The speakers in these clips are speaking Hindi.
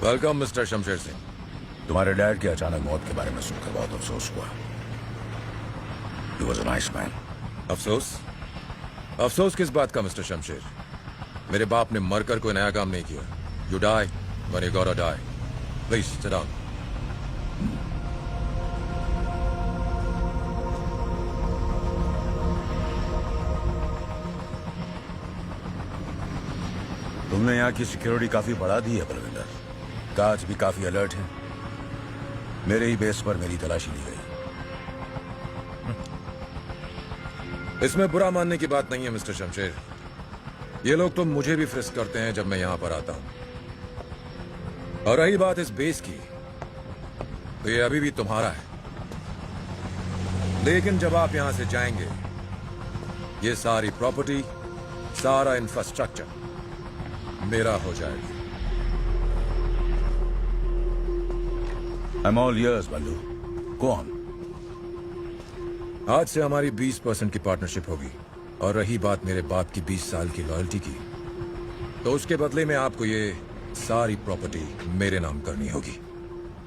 Welcome mister Shamsher Singh. तुम्हारे डैड की अचानक मौत के बारे में सुनकर बहुत अफसोस हुआ। He was a nice man. अफसोस? अफसोस किस बात का मिस्टर शमशेर? मेरे बाप ने मरकर कोई नया काम नहीं किया। You die when you gotta die. Please sit down. तुमने यहाँ की सिक्योरिटी काफी बढ़ा दी है बलविंदर। गार्ड्स भी काफी अलर्ट हैं। मेरे ही बेस पर मेरी तलाशी ली गई। इसमें बुरा मानने की बात नहीं है मिस्टर शमशेर। ये लोग तो मुझे भी फ्रिस्क करते हैं जब मैं यहां पर आता हूं। और रही बात इस बेस की, तो ये अभी भी तुम्हारा है। लेकिन जब आप यहां से जाएंगे, ये सारी प्रॉपर्टी, सारा इंफ्रास्ट्रक्चर मेरा हो जाएगा। I'm all ears, Ballu. Go on. आज से हमारी 20% की पार्टनरशिप होगी। और रही बात मेरे बाप की 20 साल की लॉयल्टी की, तो उसके बदले में आपको ये सारी प्रॉपर्टी मेरे नाम करनी होगी।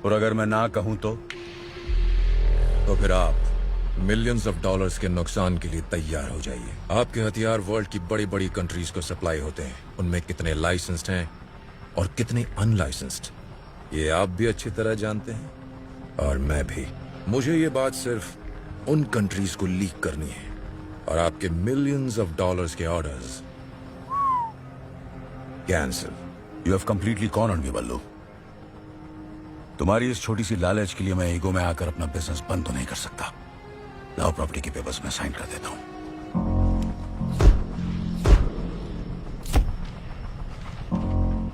और अगर मैं ना कहूं तो फिर आप मिलियंस ऑफ डॉलर्स के नुकसान के लिए तैयार हो जाइए। आपके हथियार वर्ल्ड की बड़ी बड़ी कंट्रीज को सप्लाई होते हैं। उनमें कितने लाइसेंस्ड हैं और कितने अनलाइसेंस्ड, ये आप भी अच्छी तरह जानते हैं और मैं भी। मुझे ये बात सिर्फ उन कंट्रीज को लीक करनी है और आपके मिलियंस ऑफ डॉलर्स के orders cancel. You have completely gone on me, बल्लू। तुम्हारी इस छोटी सी लालच के लिए मैं ईगो में आकर अपना बिजनेस बंद तो नहीं कर सकता। लाओ प्रॉपर्टी के पेपर्स में साइन कर देता हूं।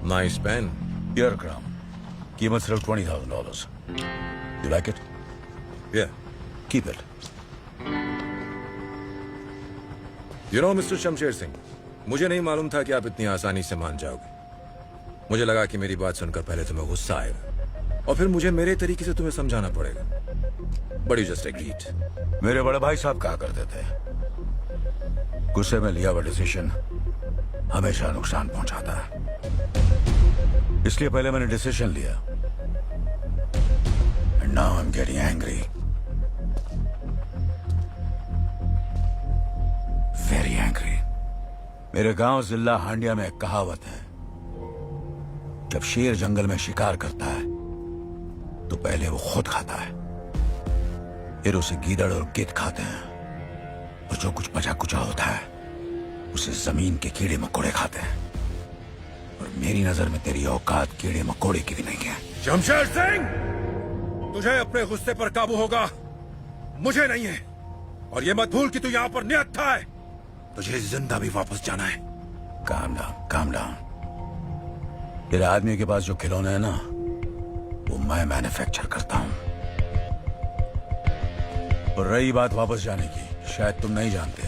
Nice pen. Here, Kram. कीमत सिर्फ $20,000। You like it? Yeah. Keep it. You know, mister Shamsher Singh, मुझे नहीं मालूम था कि आप इतनी आसानी से मान जाओगे। मुझे लगा कि मेरी बात सुनकर पहले तुम्हें गुस्सा आएगा और फिर मुझे मेरे तरीके से तुम्हें समझाना पड़ेगा। But you just agreed. मेरे बड़े भाई साहब कहा करते थे, गुस्से में लिया हुआ डिसीजन हमेशा नुकसान पहुंचाता है। इसलिए पहले मैंने डिसीजन लिया। And now I'm getting angry. Very angry. मेरे गांव जिला हांडिया में एक कहावत है, जब शेर जंगल में शिकार करता है तो पहले वो खुद खाता है, फिर उसे गीदड़ और गिद्ध खाते हैं, और जो कुछ बचा कुचा होता है उसे जमीन के कीड़े मकोड़े खाते हैं। और मेरी नजर में तेरी औकात कीड़े मकोड़े की भी नहीं है। शमशेर सिंह, तुझे अपने गुस्से पर काबू होगा, मुझे नहीं है। और ये मत भूल कि तू यहाँ पर निहत्था है, तुझे जिंदा भी वापस जाना है। Calm down, calm down. तेरे आदमी के पास जो खिलौने हैं ना, वो मैं मैन्युफैक्चर करता हूं। और रही बात वापस जाने की, शायद तुम नहीं जानते,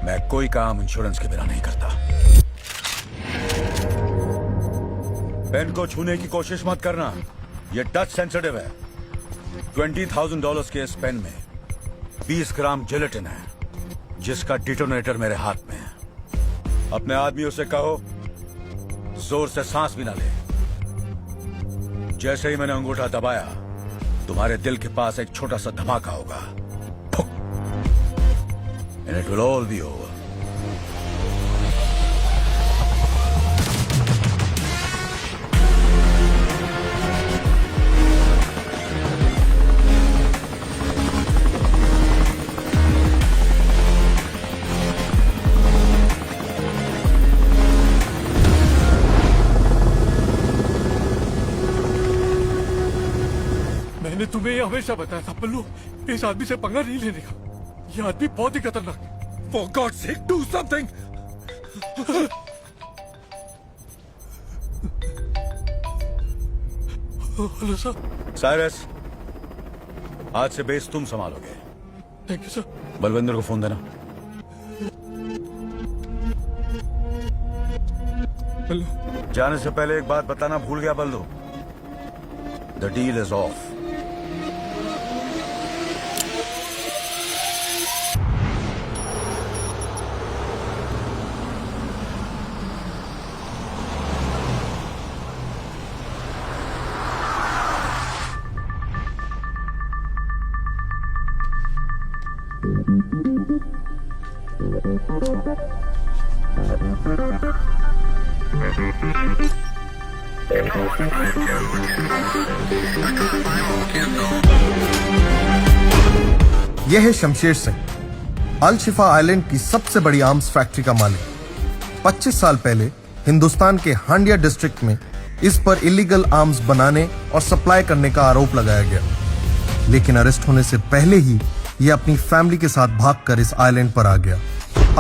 मैं कोई काम इंश्योरेंस के बिना नहीं करता। पेन को छूने की कोशिश मत करना, ये टच सेंसिटिव है। $20,000 के इस पेन में 20 ग्राम जिलेटिन है, जिसका डिटोनेटर मेरे हाथ में है। अपने आदमियों से कहो जोर से सांस भी ना ले। जैसे ही मैंने अंगूठा दबाया, तुम्हारे दिल के पास एक छोटा सा धमाका होगा, and it will all be over. मैंने तुम्हें ये हमेशा बताया था पल्लू, इस आदमी से पंगा नहीं लेने का। ये आदमी बहुत ही खतरनाक है। For God's sake, do something! Hello sir. Cyrus, आज से बेस तुम संभालोगे। Thank you sir. बलविंदर को फोन देना। हेलो। जाने से पहले एक बात बताना भूल गया बल्लू, द डील इज ऑफ। यह है शमशेर सिंह, अल शिफा आइलैंड की सबसे बड़ी आर्म्स फैक्ट्री का मालिक। 25 साल पहले हिंदुस्तान के हांडिया डिस्ट्रिक्ट में इस पर इलीगल आर्म्स बनाने और सप्लाई करने का आरोप लगाया गया, लेकिन अरेस्ट होने से पहले ही यह अपनी फैमिली के साथ भागकर इस आइलैंड पर आ गया।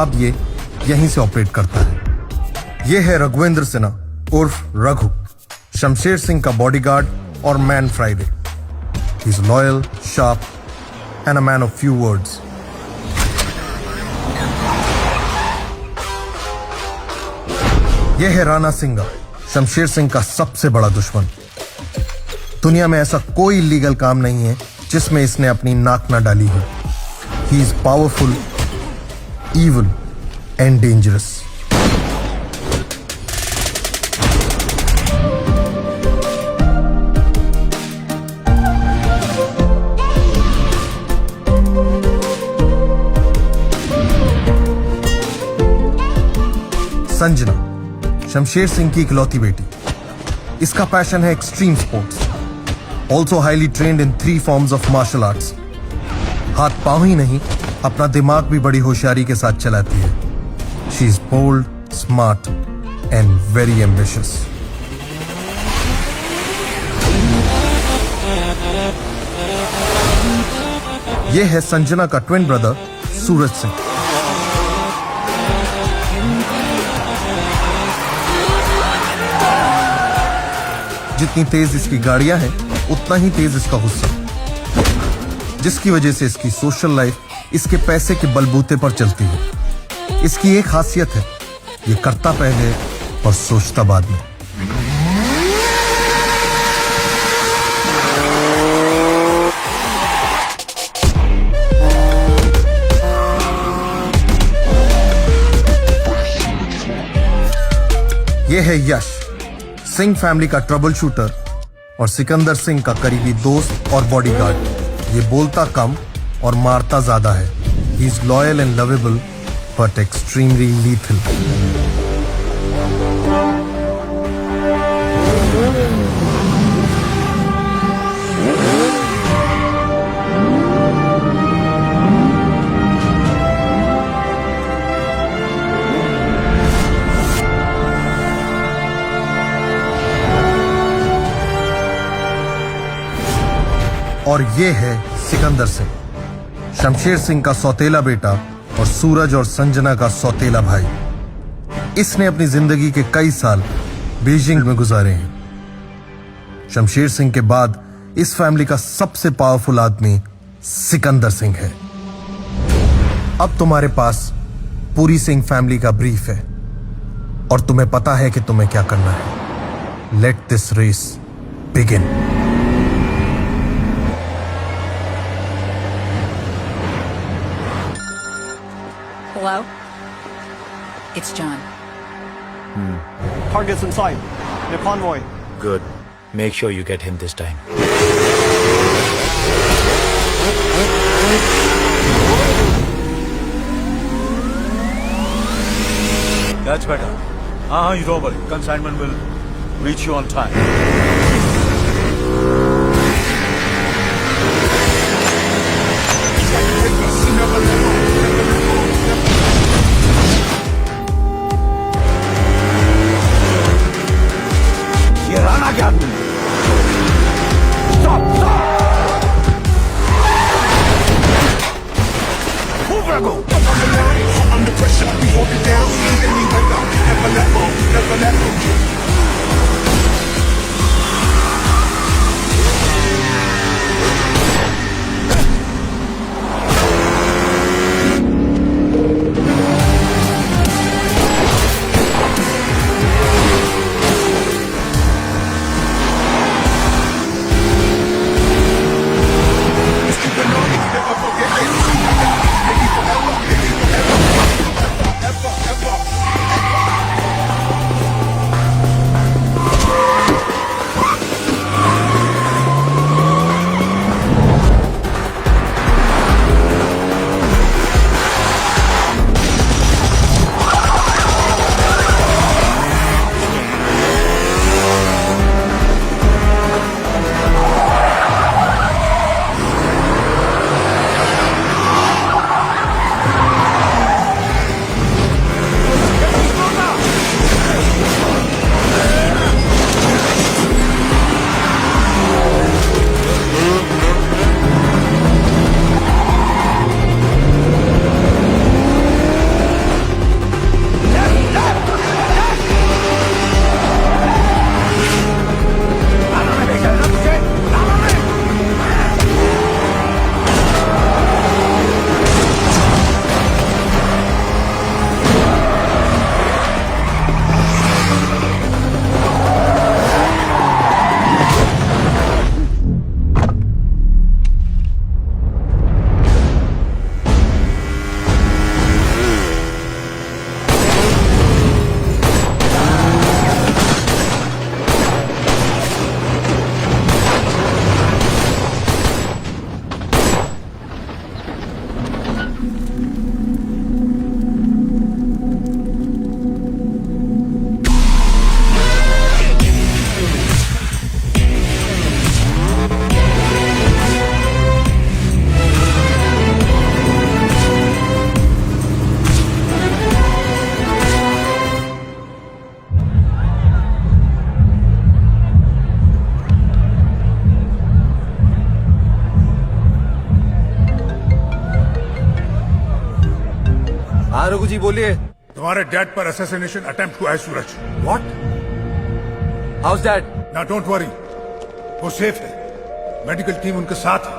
अब ये यहीं से ऑपरेट करता है। यह है रघुवेंद्र सिन्हा उर्फ रघु, शमशेर सिंह का बॉडीगार्ड और man Friday. He is loyal, sharp and a man of few words. यह है राणा सिंघा, शमशेर सिंह का सबसे बड़ा दुश्मन। दुनिया में ऐसा कोई लीगल काम नहीं है जिसमें इसने अपनी नाक न डाली हो। He is powerful, evil and dangerous. Sanjana, Shamsher Singh की इकलौती बेटी। इसका पैशन है extreme sports, also highly trained in 3 forms of martial arts. हाथ पांव ही नहीं, अपना दिमाग भी बड़ी होशियारी के साथ चलाती है। She is bold, smart and very ambitious. यह है संजना का ट्विन ब्रदर सूरज सिंह। जितनी तेज इसकी गाड़ियां हैं, उतना ही तेज इसका गुस्सा, जिसकी वजह से इसकी सोशल लाइफ इसके पैसे के बलबूते पर चलती है। इसकी एक खासियत है, ये करता पहले और सोचता बाद में। यह है यश, सिंह फैमिली का ट्रबल शूटर और सिकंदर सिंह का करीबी दोस्त और बॉडीगार्ड। ये बोलता कम और मारता ज्यादा है। He is loyal and lovable but extremely lethal. और ये है सिकंदर सिंह, शमशेर सिंह का सौतेला बेटा और सूरज और संजना का सौतेला भाई। इसने अपनी जिंदगी के कई साल बीजिंग में गुजारे हैं। शमशेर सिंह के बाद इस फैमिली का सबसे पावरफुल आदमी सिकंदर सिंह है। अब तुम्हारे पास पूरी सिंह फैमिली का ब्रीफ है और तुम्हें पता है कि तुम्हें क्या करना है। Let this race begin. Hello? It's John. Target's in sight. In a convoy. Good. Make sure you get him this time. That's better. You don't worry. Consignment will reach you on time. ये राणा क्या आदमी है? Stop! Stop! Move, Raghu! Under pressure, we hold it down, any weather. Never let go, never let go. जी बोलिए। तुम्हारे डैड पर असैसिनेशन अटेम्प्ट हुआ है सूरज। What? How's that? ना डोंट वरी, वो सेफ है। मेडिकल टीम उनके साथ है।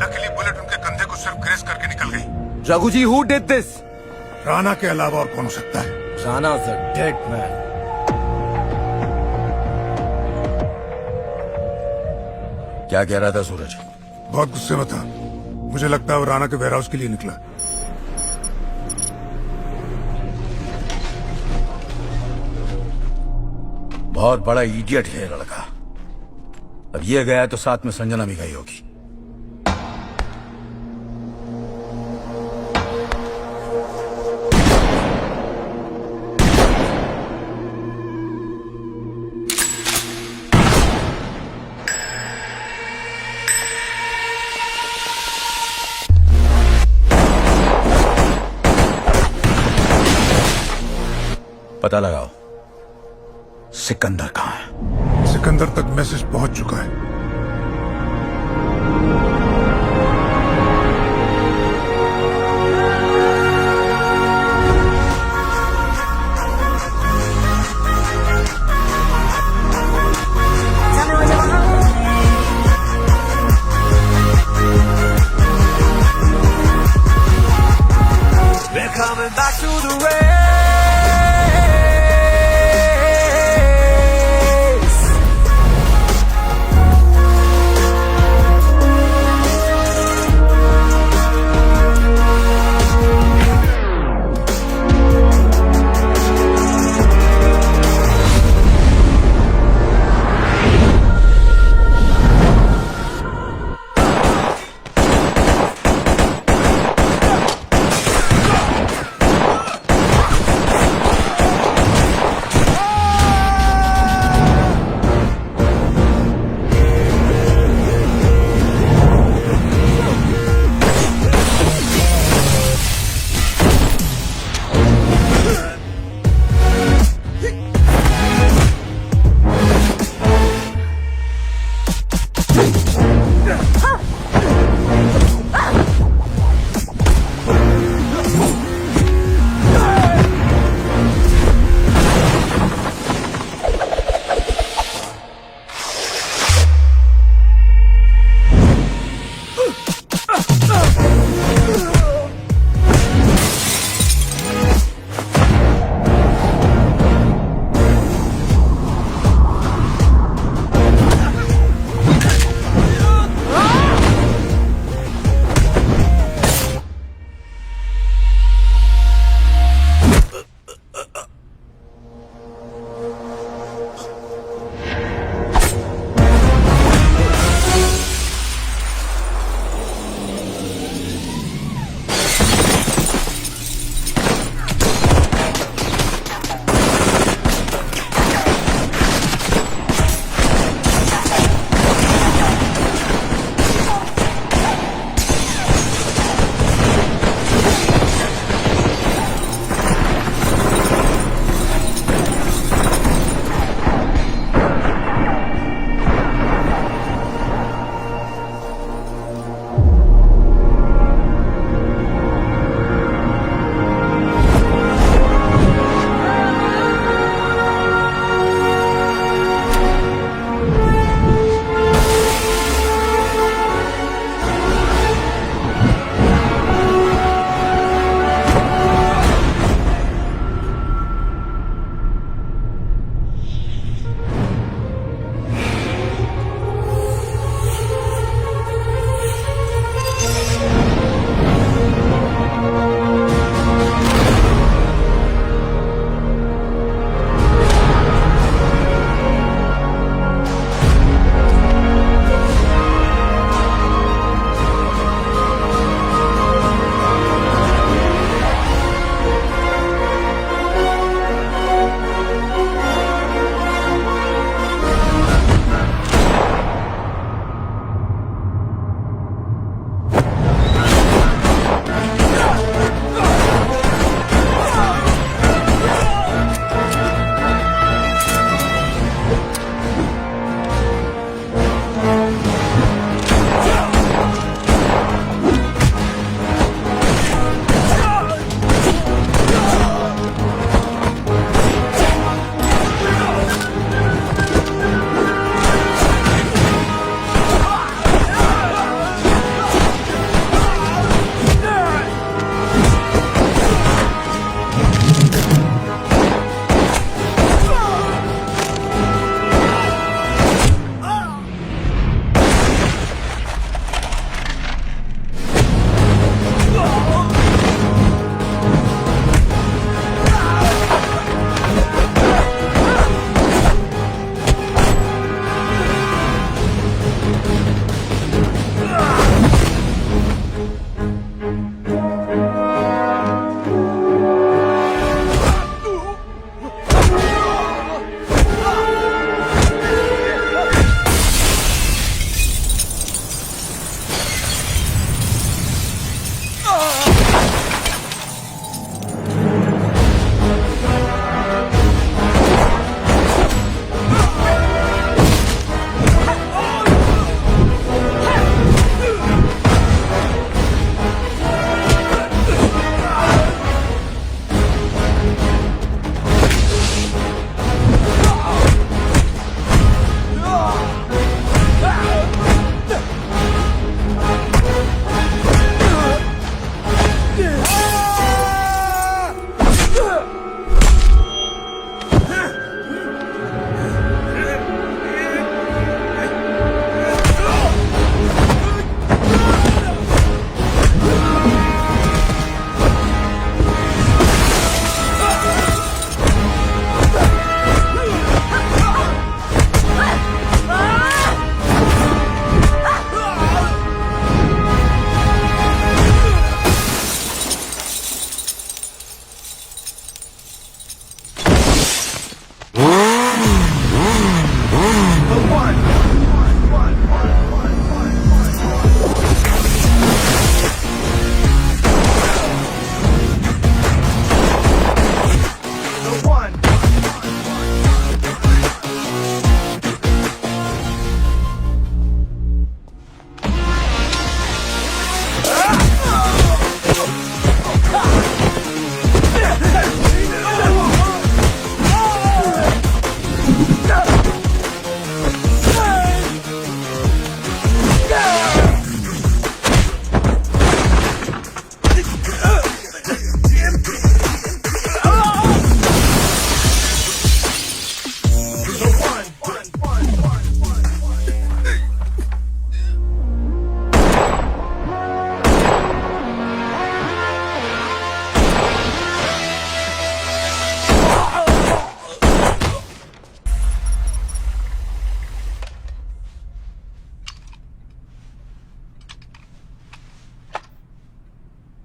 लकीली बुलेट उनके कंधे को सिर्फ ग्रेस करके निकल गई। Raghu ji, who did this? Rana के अलावा और कौन हो सकता है? Rana's a dead man. क्या कह रहा था सूरज? बहुत गुस्से में था। मुझे लगता है वो राणा के वेयरहाउस के लिए निकला। बहुत बड़ा इडियट है ये लड़का। अब ये गया तो साथ में संजना भी गई होगी। पता लगाओ सिकंदर कहाँ है। सिकंदर तक मैसेज पहुंच चुका है। We're coming back to the race.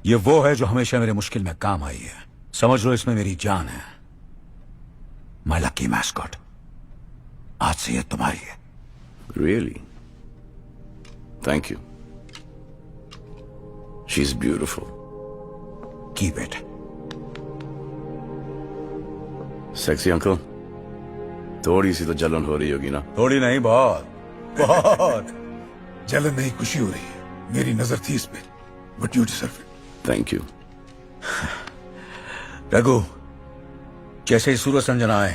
ये वो है जो हमेशा मेरे मुश्किल में काम आई है। समझ लो इसमें मेरी जान है। माय लकी मैस्कॉट, आज से ये तुम्हारी है। Really? Thank you. She's beautiful. Keep it. Sexy uncle? थोड़ी सी तो जलन हो रही होगी ना? थोड़ी नहीं, बहुत बहुत। जलन नहीं, खुशी हो रही है। मेरी नजर थी इस पे, but you deserve it. Thank you. Raghu, जैसे ही सूरज संजना आए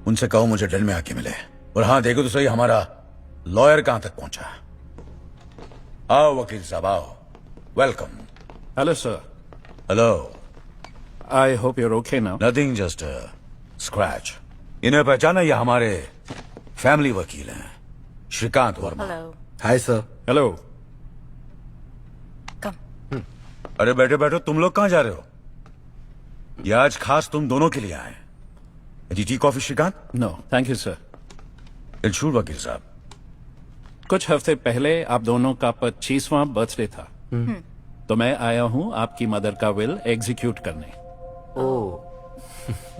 उनसे कहो मुझे डेल में आके मिले। और हाँ, देखो तो सही हमारा लॉयर कहां तक पहुंचा। आओ वकील साहब, आओ। Welcome. Hello, sir. Hello. I hope you're okay now. Nothing, just scratch. इन्हें पहचाना, ये हमारे फैमिली वकील हैं, Shrikant Varma. Hello. Hi sir. Hello. Come. अरे बैठो बैठो, तुम लोग कहां जा रहे हो? ये आज खास तुम दोनों के लिए आए। जी tea coffee Shrikant? No, thank you, sir. इल्शूर वकील साहब। कुछ हफ्ते पहले आप दोनों का 25वां बर्थडे था, तो मैं आया हूं आपकी मदर का विल एग्जीक्यूट करने।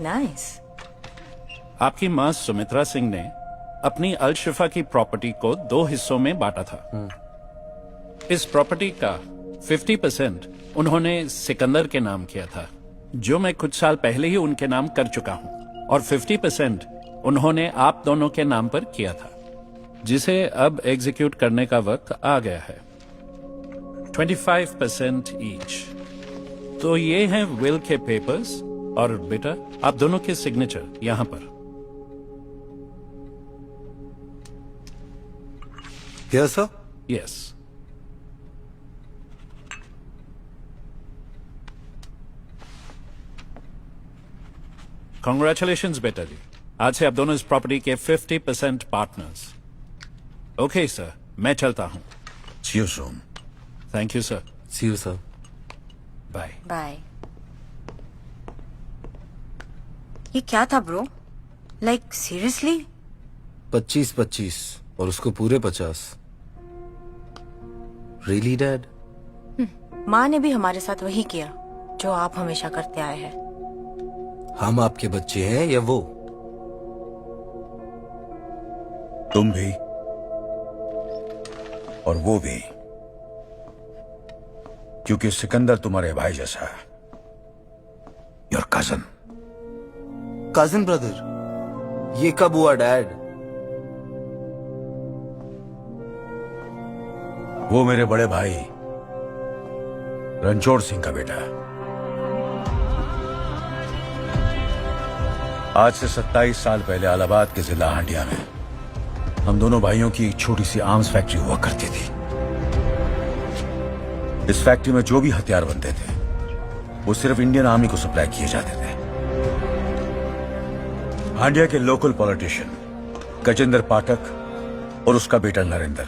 Nice. आपकी मां सुमित्रा सिंह ने अपनी अल-शिफा की प्रॉपर्टी को 2 हिस्सों में बांटा था। इस प्रॉपर्टी का 50% उन्होंने सिकंदर के नाम किया था, जो मैं कुछ साल पहले ही उनके नाम कर चुका हूं, और 50% उन्होंने आप दोनों के नाम पर किया था, जिसे अब एग्जीक्यूट करने का वक्त आ गया है। 25% ईच। तो ये हैं विल के पेपर्स, और बेटा आप दोनों के सिग्नेचर यहां पर। Here, sir? यस। कॉन्ग्रेचुलेशंस बेटा जी, आज से आप दोनों इस प्रॉपर्टी के 50% पार्टनर्स। ओके सर, मैं चलता हूं। See you soon. Thank you sir. See you, sir. Bye. Bye. ये क्या था ब्रो? Like seriously? 25-25 और उसको पूरे 50। Really, Dad? माँ ने भी हमारे साथ वही किया जो आप हमेशा करते आए हैं। हम आपके बच्चे हैं या वो? तुम भी और वो भी, क्योंकि सिकंदर तुम्हारे भाई जैसा है। Your cousin. Cousin brother? ये कब हुआ डैड? वो मेरे बड़े भाई रणछोड़ सिंह का बेटा है। आज से 27 साल पहले इलाहाबाद के जिला हांडिया में हम दोनों भाइयों की एक छोटी सी आर्म्स फैक्ट्री हुआ करती थी। इस फैक्ट्री में जो भी हथियार बनते थे वो सिर्फ इंडियन आर्मी को सप्लाई किए जाते थे। हांडिया के लोकल पॉलिटिशियन गजेंद्र पाठक और उसका बेटा नरेंद्र,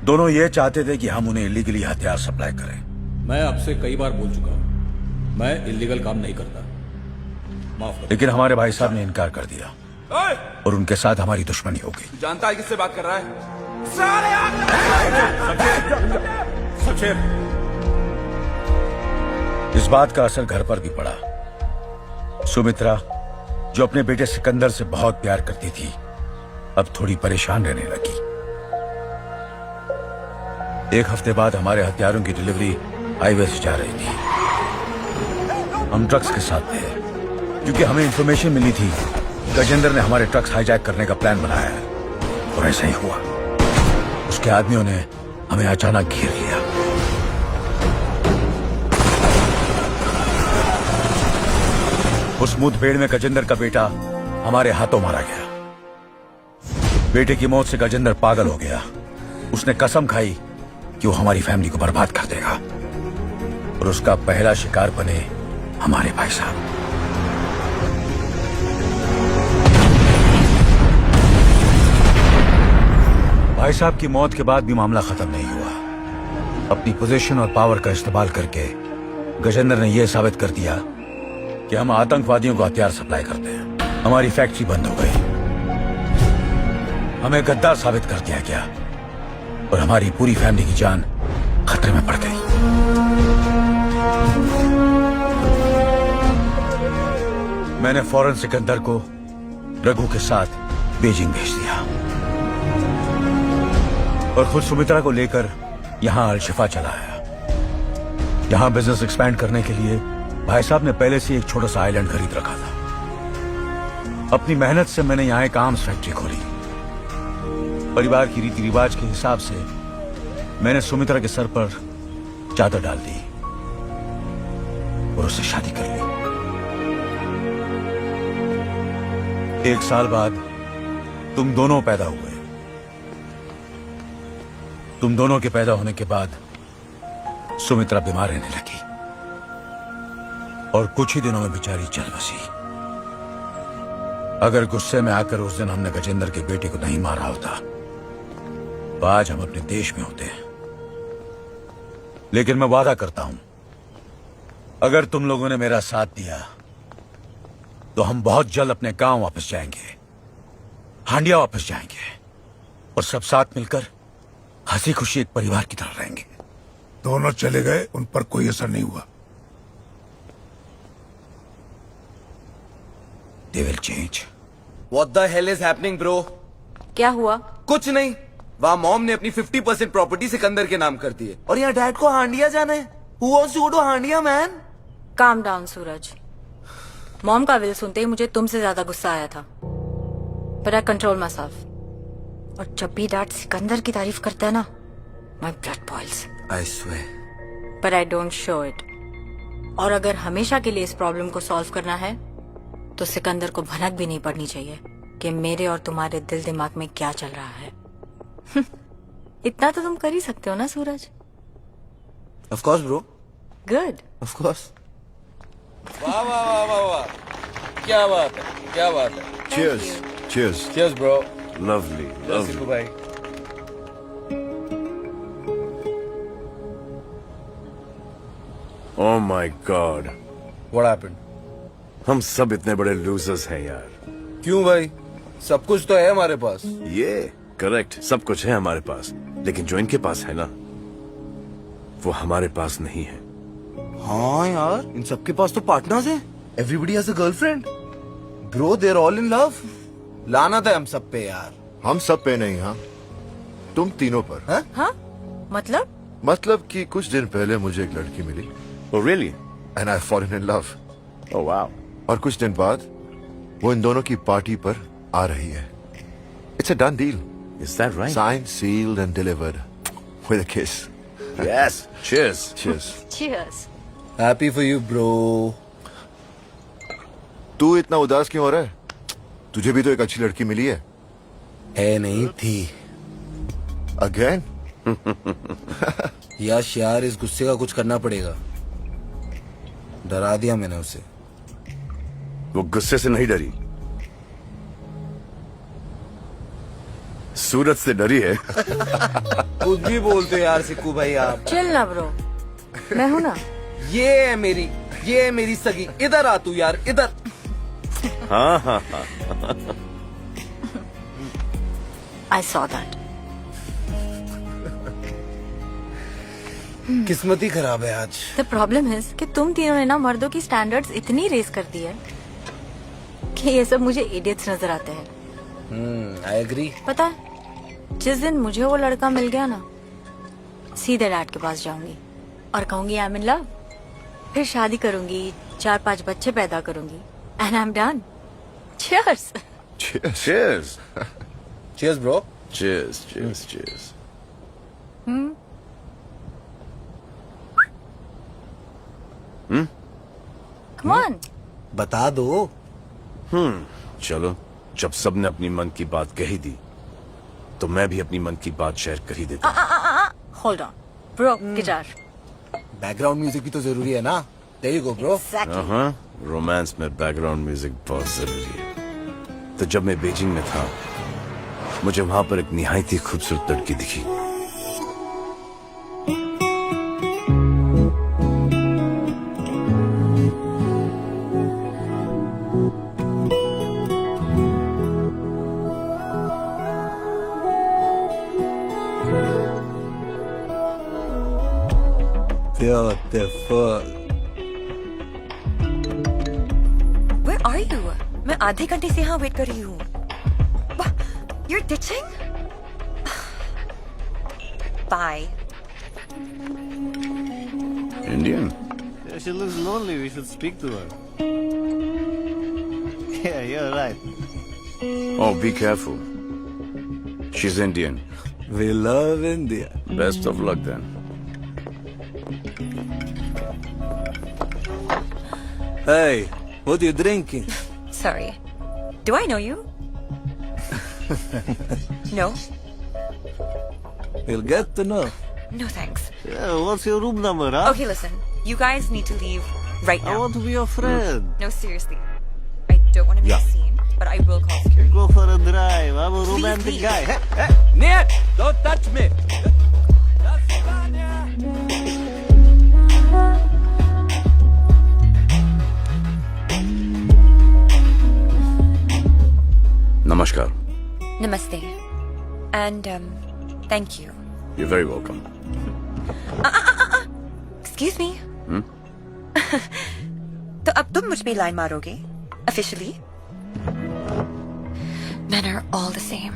दोनों ये चाहते थे कि हम उन्हें इलीगली हथियार सप्लाई करें। मैं आपसे कई बार बोल चुका हूं, मैं इलीगल काम नहीं करता, माफ करो। लेकिन हमारे भाई साहब ने इनकार कर दिया और उनके साथ हमारी दुश्मनी हो गई। जानता है किससे बात कर रहा है? शमशेर। इस बात का असर घर पर भी पड़ा। सुमित्रा, जो अपने बेटे सिकंदर से बहुत प्यार करती थी, अब थोड़ी परेशान रहने लगी। एक हफ्ते बाद हमारे हथियारों की डिलीवरी हाईवे से जा रही थी। हम ट्रक्स के साथ थे, क्योंकि हमें इंफॉर्मेशन मिली थी गजेंद्र ने हमारे ट्रक्स हाईजैक करने का प्लान बनाया है। और ऐसा ही हुआ। उसके आदमियों ने हमें अचानक घेर लिया। उस मुठभेड़ में गजेंद्र का बेटा हमारे हाथों मारा गया। बेटे की मौत से गजेंद्र पागल हो गया। उसने कसम खाई कि वो हमारी फैमिली को बर्बाद कर देगा, और उसका पहला शिकार बने हमारे भाई साहब। भाई साहब की मौत के बाद भी मामला खत्म नहीं हुआ। अपनी पोजीशन और पावर का इस्तेमाल करके गजेंद्र ने यह साबित कर दिया कि हम आतंकवादियों को हथियार सप्लाई करते हैं। हमारी फैक्ट्री बंद हो गई। हमें गद्दार साबित कर दिया गया और हमारी पूरी फैमिली की जान खतरे में पड़ गई। मैंने फौरन सिकंदर को रघु के साथ बीजिंग भेज दिया और खुद सुमित्रा को लेकर यहां अलशिफा चला आया। यहां बिजनेस एक्सपैंड करने के लिए भाई साहब ने पहले से एक छोटा सा आइलैंड खरीद रखा था। अपनी मेहनत से मैंने यहां एक आर्म्स फैक्ट्री खोली। परिवार की रीति रिवाज के हिसाब से मैंने सुमित्रा के सर पर चादर डाल दी और उससे शादी कर ली। 1 साल बाद तुम दोनों पैदा हुए। तुम दोनों के पैदा होने के बाद सुमित्रा बीमार रहने लगी और कुछ ही दिनों में बेचारी चल बसी। अगर गुस्से में आकर उस दिन हमने गजेंद्र के बेटे को नहीं मारा होता तो आज हम अपने देश में होते हैं। लेकिन मैं वादा करता हूं, अगर तुम लोगों ने मेरा साथ दिया तो हम बहुत जल्द अपने गांव वापस जाएंगे, हांडिया वापस जाएंगे और सब साथ मिलकर हंसी खुशी एक परिवार की तरह रहेंगे। दोनों चले गए, उन पर कोई असर नहीं हुआ। They will change. What the hell is happening, bro? क्या हुआ? कुछ नहीं। वहाँ मॉम ने अपनी 50% प्रॉपर्टी सिकंदर के नाम कर दी है और यहाँ डैड को हांडिया जाना है। Who wants to go to Handia, man? Calm down Suraj. Mom का विल सुनते ही मुझे तुमसे ज्यादा गुस्सा आया था, पर आई कंट्रोल माई सेल्फ। और जब भी डैड सिकंदर की तारीफ करता है ना, my blood boils. I swear. पर आई डोंट शो इट। और अगर हमेशा के लिए इस प्रॉब्लम को सॉल्व करना है तो सिकंदर को भनक भी नहीं पड़नी चाहिए कि मेरे और तुम्हारे दिल दिमाग में क्या चल रहा है। इतना तो तुम कर ही सकते हो ना सूरज? Of course, bro. Good. Of course. वाह वाह वाह वाह वाह, क्या बात है, क्या बात है। Cheers. Cheers. Cheers, bro. Lovely. Lovely. भाई। Oh my God. What happened? हम सब इतने बड़े लूजर्स हैं यार। क्यों भाई? सब कुछ तो है हमारे पास। ये करेक्ट, सब कुछ है हमारे पास, लेकिन जो इनके पास है ना, वो हमारे पास नहीं है। हाँ यार, इन सबके पास तो पार्टनर्स हैं। Everybody has a girlfriend. Bro, they're all in love. लानत है हम सब पे यार। हम सब पे नहीं, हाँ तुम तीनों पर। हाँ? मतलब कि कुछ दिन पहले मुझे एक लड़की मिली। Oh really? And I fallen in love. Oh wow. और कुछ दिन बाद वो इन दोनों की पार्टी पर आ रही है। It's a done deal. Is that right? Signed, sealed and delivered with a kiss. Yes. Cheers. Cheers. Cheers. Happy for you, bro. तू इतना उदास क्यों हो रहा है? तुझे भी तो एक अच्छी लड़की मिली है। नहीं थी। Again? यश यार, इस गुस्से का कुछ करना पड़ेगा। डरा दिया मैंने उसे। वो गुस्से से नहीं डरी, सूरज से डरी है। कुछ भी बोलते यार सिक्कू भाई आप। चिल ना ब्रो, मैं हूं ना। ये है मेरी सगी। इधर आ तू यार, इधर। हाँ हाँ हाँ। I saw that. किस्मत ही खराब है आज। द प्रॉब्लम इज कि तुम तीनों ने ना मर्दों की स्टैंडर्ड्स इतनी रेस कर दी है कि ये सब मुझे इडियट्स नजर आते हैं। I agree. पता है, जिस दिन मुझे वो लड़का मिल गया ना, सीधे डैड के पास जाऊंगी और कहूंगी आई एम इन लव। फिर शादी करूंगी, 4-5 बच्चे पैदा करूंगी and I am done. Cheers. Cheers. Cheers. Cheers, bro. Cheers. Cheers. Cheers. Come on. बता दो। चलो, जब सबने अपनी मन की बात कही दी, तो मैं भी अपनी मन की बात शेयर कर ही देता हूँ। Hold on. Bro, guitar. Background music भी तो जरूरी है ना। There you go, bro. Exactly. हाँ, रोमांस में बैकग्राउंड म्यूजिक बहुत जरूरी है। तो जब मैं बीजिंग में था, मुझे वहां पर एक निहायत ही खूबसूरत लड़की दिखी। Beautiful. Where are you? मैं आधे घंटे से यहाँ वेट कर रही हूँ. You're ditching? Bye. Indian? She looks lonely. We should speak to her. Yeah, you're right. Oh, be careful. She's Indian. We love India. Best of luck then. Hey, what are you drinking? Sorry. Do I know you? No? We'll get to know. No thanks. Yeah, what's your room number, huh? Okay, listen. You guys need to leave right I now. want to be your friend. No, seriously. I don't want to make a scene, but I will call security. Go for a drive. I'm a romantic leave. guy. Nate, don't touch me. Namaskar. Namaste. And, thank you. You're very welcome. Excuse me. तो अब तुम मुझ पे लाइन मारोगे? Officially? Men are all the same.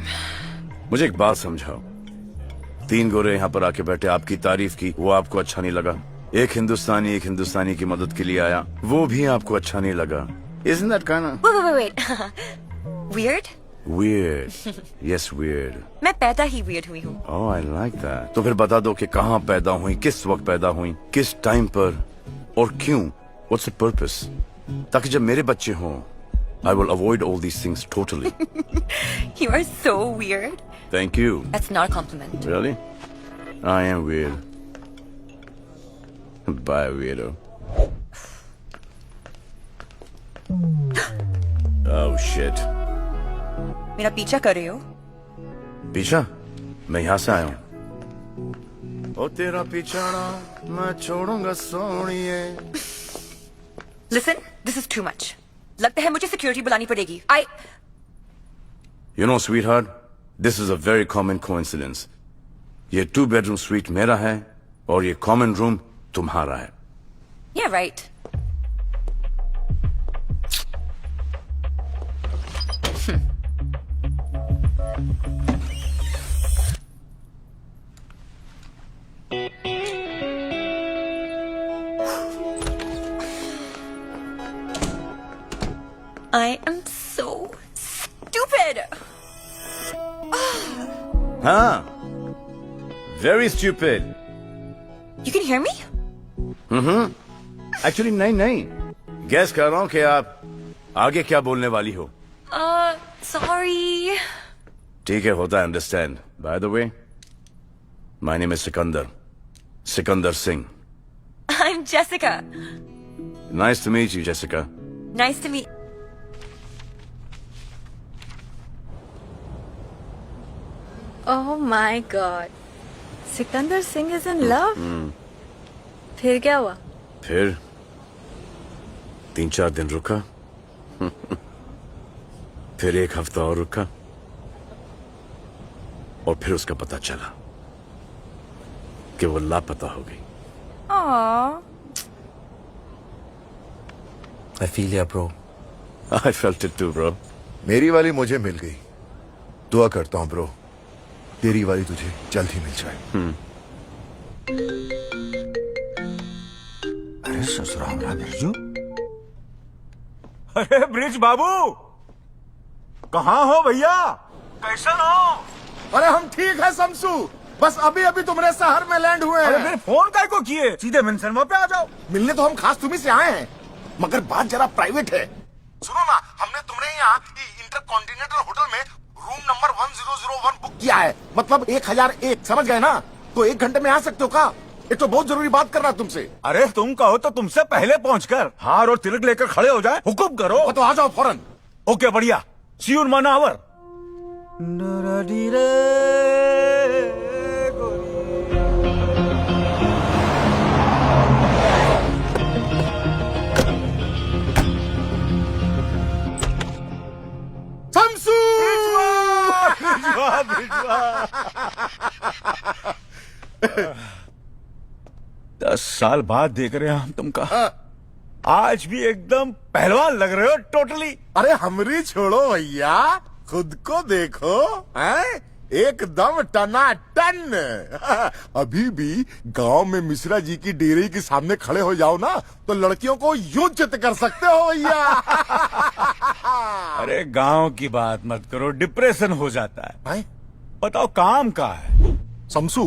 मुझे एक बात समझाओ. 3 गोरे यहाँ पर आके बैठे, आपकी तारीफ की, वो आपको अच्छा नहीं लगा. एक हिंदुस्तानी की मदद के लिए आया, वो भी आपको अच्छा नहीं लगा. Isn't that kind of... Wait. Weird? Weird. Yes, weird. मैं पैदा ही weird हुई हूँ. Oh, I like that. तो फिर बता दो कि कहाँ पैदा हुई, किस वक्त पैदा हुई, किस टाइम पर और क्यों? What's the purpose? ताकि जब मेरे बच्चे हों, I will avoid all these things totally. You are so weird. Thank you. That's not a compliment. Really? I am weird. Bye, weirdo. Oh, shit. मेरा पीछा कर रहे हो? पीछा? मैं यहाँ से आया हूँ. ओ तेरा पीछाना मैं छोड़ूंगा सोनिए. Listen, this is too much. लगता है मुझे सिक्योरिटी बुलानी पड़ेगी. You know, sweetheart, this is a very common coincidence. ये 2-bedroom suite मेरा है और ये common room तुम्हारा है. Yeah, right. I am so stupid. हाँ, very stupid. You can hear me? Actually नहीं. Guess कर रहा हूँ कि आप आगे क्या बोलने वाली हो. Sorry. ठीक है, होता है, understand. By the way, my name is Sikandar Singh. I'm Jessica. Nice to meet you, Jessica. Nice to meet. Oh my God. Sikandar Singh is in love? फिर क्या हुआ? फिर 3-4 दिन रुका. फिर 1 हफ्ता और रुका. और फिर उसका पता चला कि वो लापता हो गई. Aww. I feel ya, bro. I felt it too, bro. मेरी वाली मुझे मिल गई. दुआ करता हूँ ब्रो, तेरी वाली तुझे जल्द ही मिल जाए. अरे ससुराल बिरजू. अरे ब्रिज बाबू, कहाँ हो भैया? कैसन हो? अरे हम ठीक है शमसू, बस अभी अभी तुम्हारे शहर में लैंड हुए हैं. अरे फिर फोन काय को किए? सीधे मेंशन पे आ जाओ. मिलने तो हम खास तुम्ही से आए हैं, मगर बात जरा प्राइवेट है. सुनो ना, हमने तुम्हारे यहाँ इंटरकॉन्टिनेंटल होटल में रूम नंबर 1001 बुक किया है. मतलब 1001, समझ गए ना? तो 1 घंटे में आ सकते हो का? एक तो बहुत जरूरी बात करना तुमसे. अरे तुम कहो तो तुमसे पहले पहुंचकर हार और तिलक लेकर खड़े हो जाए. हुकुम करो. तो आ जाओ फौरन. ओके, बढ़िया. सी यू इन 1 आवर. शमसू! 10 साल बाद देख रहे हैं हम तुमका. आज भी एकदम पहलवान लग रहे हो टोटली। अरे हमरी छोड़ो भैया, खुद को देखो, हैं? एकदम टनाटन। अभी भी गांव में मिश्रा जी की डेयरी के सामने खड़े हो जाओ ना तो लड़कियों को यूं चित कर सकते हो भैया। अरे गांव की बात मत करो, डिप्रेशन हो जाता है। बताओ काम का है। शमसू,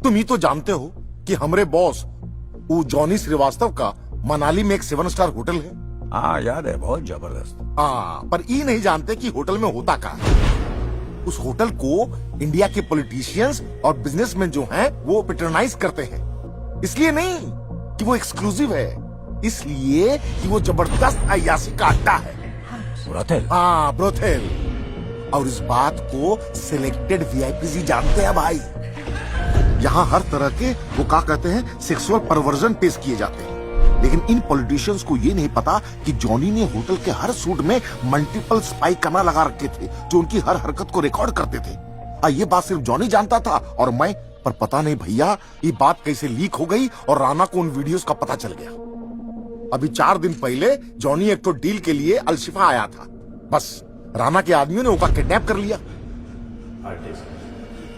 तुम ही तो जानते हो कि हमारे बॉस वो जॉनी श्रीवास्तव का मनाली में एक 7 स्टार होटल है। हाँ याद है, बहुत जबरदस्त। हाँ, पर ये नहीं जानते कि होटल में होता क्या है। उस होटल को इंडिया के पॉलिटिशियंस और बिजनेसमैन जो हैं वो पैट्रोनाइज करते हैं। इसलिए नहीं कि वो एक्सक्लूसिव है, इसलिए कि वो जबरदस्त अय्याशी का अड्डा है। ब्रोथेल? हाँ, ब्रोथेल। और इस बात को सिलेक्टेड वीआईपी ही जानते हैं भाई। यहाँ हर तरह के वो क्या कहते हैं सेक्सुअल परवर्जन पेश किए जाते हैं। लेकिन इन पॉलिटिशियंस को ये नहीं पता कि जॉनी ने होटल के हर सूट में मल्टीपल स्पाई कैमरा लगा रखे थे जो उनकी हर हरकत को रिकॉर्ड करते थे। ये बात सिर्फ जॉनी जानता था और मैं, पर पता नहीं भैया ये बात कैसे लीक हो गई और राणा को उन वीडियोस का पता चल गया। अभी 4 दिन पहले जॉनी एक तो डील के लिए अलशिफा आया था, बस राणा के आदमियों ने उसका किडनैप कर लिया।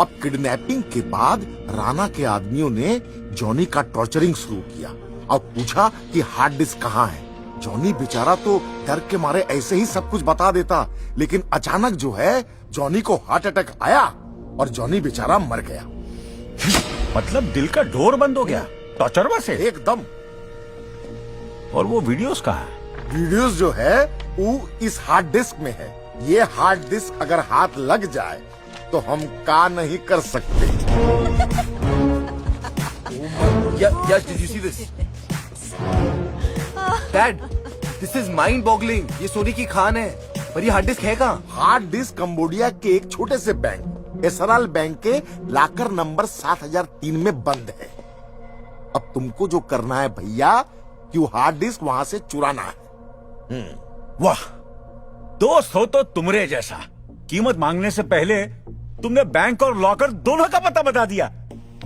अब किडनैपिंग के बाद राणा के आदमियों ने जॉनी का टॉर्चरिंग शुरू किया और पूछा कि हार्ड डिस्क कहाँ है। जॉनी बेचारा तो डर के मारे ऐसे ही सब कुछ बता देता, लेकिन अचानक जो है जॉनी को हार्ट अटैक आया और जॉनी बेचारा मर गया। मतलब दिल का डोर बंद हो गया टॉर्चर से? एकदम। और वो वीडियोस कहाँ है? वीडियोस जो है वो इस हार्ड डिस्क में है। ये हार्ड डिस्क अगर हाथ लग जाए तो हम का नहीं कर सकते। Yes, did you see this? Dad, this is mind-boggling. ये सोने की खान है, पर ये हार्ड डिस्क है कहाँ? हार्ड डिस्क कंबोडिया के एक छोटे से बैंक एसराल बैंक के लाकर नंबर 7003 में बंद है। अब तुमको जो करना है भैया कि वो हार्ड डिस्क वहां से चुराना है। वाह, दोस्त हो तो तुमरे जैसा। कीमत मांगने से पहले तुमने बैंक और लॉकर दोनों का पता बता दिया।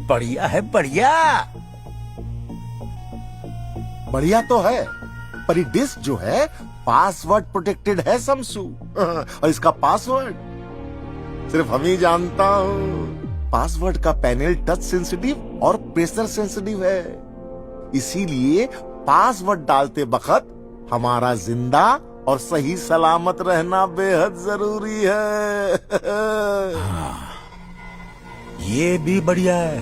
बढ़िया है, बढ़िया। बढ़िया तो है, पर ये डिस्क जो है पासवर्ड प्रोटेक्टेड है शमसू। और इसका पासवर्ड सिर्फ हम ही जानता हूँ। पासवर्ड का पैनल टच सेंसिटिव और प्रेशर सेंसिटिव है, इसीलिए पासवर्ड डालते वक्त हमारा जिंदा और सही सलामत रहना बेहद जरूरी है। ये भी बढ़िया है।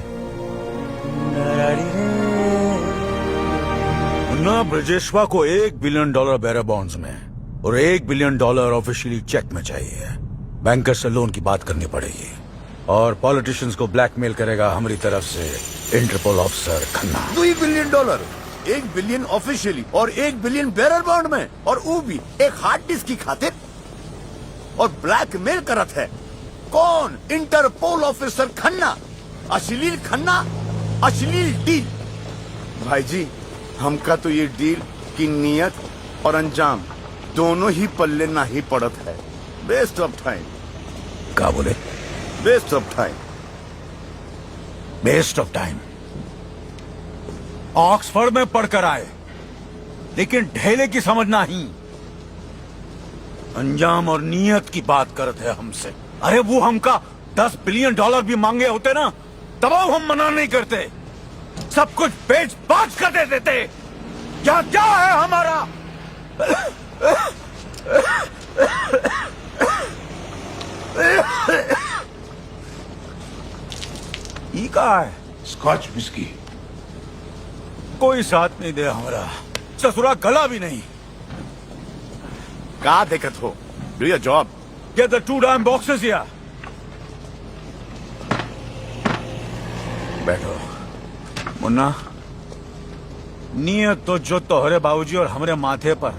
मुन्ना ब्रजेश्वा को $1 बिलियन बेरर बॉन्ड्स में और $1 बिलियन ऑफिशियली चेक में चाहिए। बैंकर से लोन की बात करनी पड़ेगी और पॉलिटिशियंस को ब्लैकमेल करेगा हमारी तरफ से Interpol officer Khanna. $2 billion, $1 billion officially और $1 बिलियन बेरर बॉन्ड में, और वो भी एक हार्ड डिस्क की खातिर। और ब्लैकमेल करत है कौन? Interpol officer Khanna. अश्लील खन्ना, अश्लील डील। भाई जी, हमका तो ये डील की नियत और अंजाम दोनों ही पल्ले ना ही पड़त है। Waste of time. क्या बोले? Waste of time. Waste of time. Oxford में पढ़कर आए, लेकिन ढेले की समझ नहीं। अंजाम और नियत की बात करते हैं हमसे। अरे वो हमका $10 बिलियन भी मांगे होते ना, तब हम मना नहीं करते। सब कुछ बेच बाच कर दे देते। क्या क्या है हमारा? ई का है स्कॉच विस्की। कोई साथ नहीं दे हमारा, ससुरा गला भी नहीं। का दिक्कत हो? Do your job. Get the 2 damn boxes here. बैठो। मुन्ना, नियत तो जो तोहरे बाबूजी और हमारे माथे पर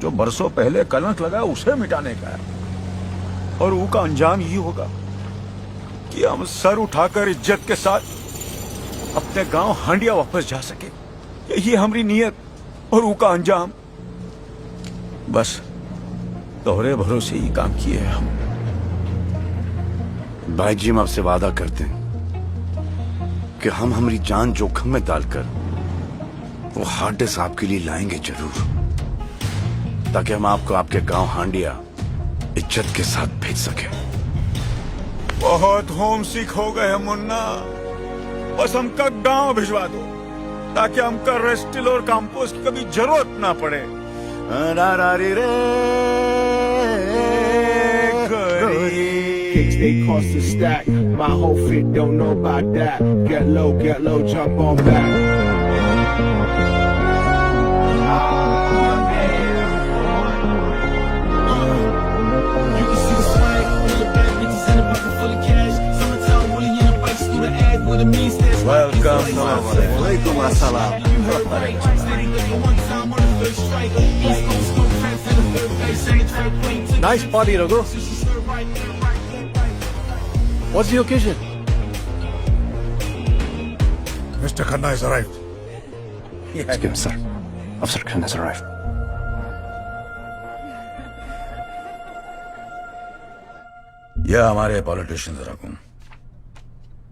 जो बरसों पहले कलंक लगा उसे मिटाने का है। और वो का अंजाम ये होगा कि हम सर उठाकर इज्जत के साथ अपने गांव हांडिया वापस जा सके। यही हमारी नियत और वो का अंजाम। बस तोहरे भरोसे ही काम किए हम। भाई जी, हम आपसे वादा करते हैं कि हम हमारी जान जोखिम में डालकर वो हार्ड डिस्क आपके लिए लाएंगे जरूर, ताकि हम आपको आपके गांव हांडिया इज्जत के साथ भेज सके। बहुत होम सिक हो गए हैं मुन्ना, बस हमका गांव भिजवा दो ताकि हमका रेस्टिल और कंपोस्ट की कभी जरूरत ना पड़े। Kicks they cost a stack. My whole fit don't know about that. Get low, jump on back. You can see the swag, all the bad bitches in a pocket full of cash. Summertime Willie in a bikes through the ad with a mean stash. Welcome, Walaikum assalam. You heard right. Steady looking one time on the first strike. East Coast no friends in the third place. And the track plane to Nice party, Raghu. What's the occasion? Mr. Khanna has arrived. Excuse me, sir. Officer Khan has arrived. यह हमारे पॉलिटिशियंस रकूं,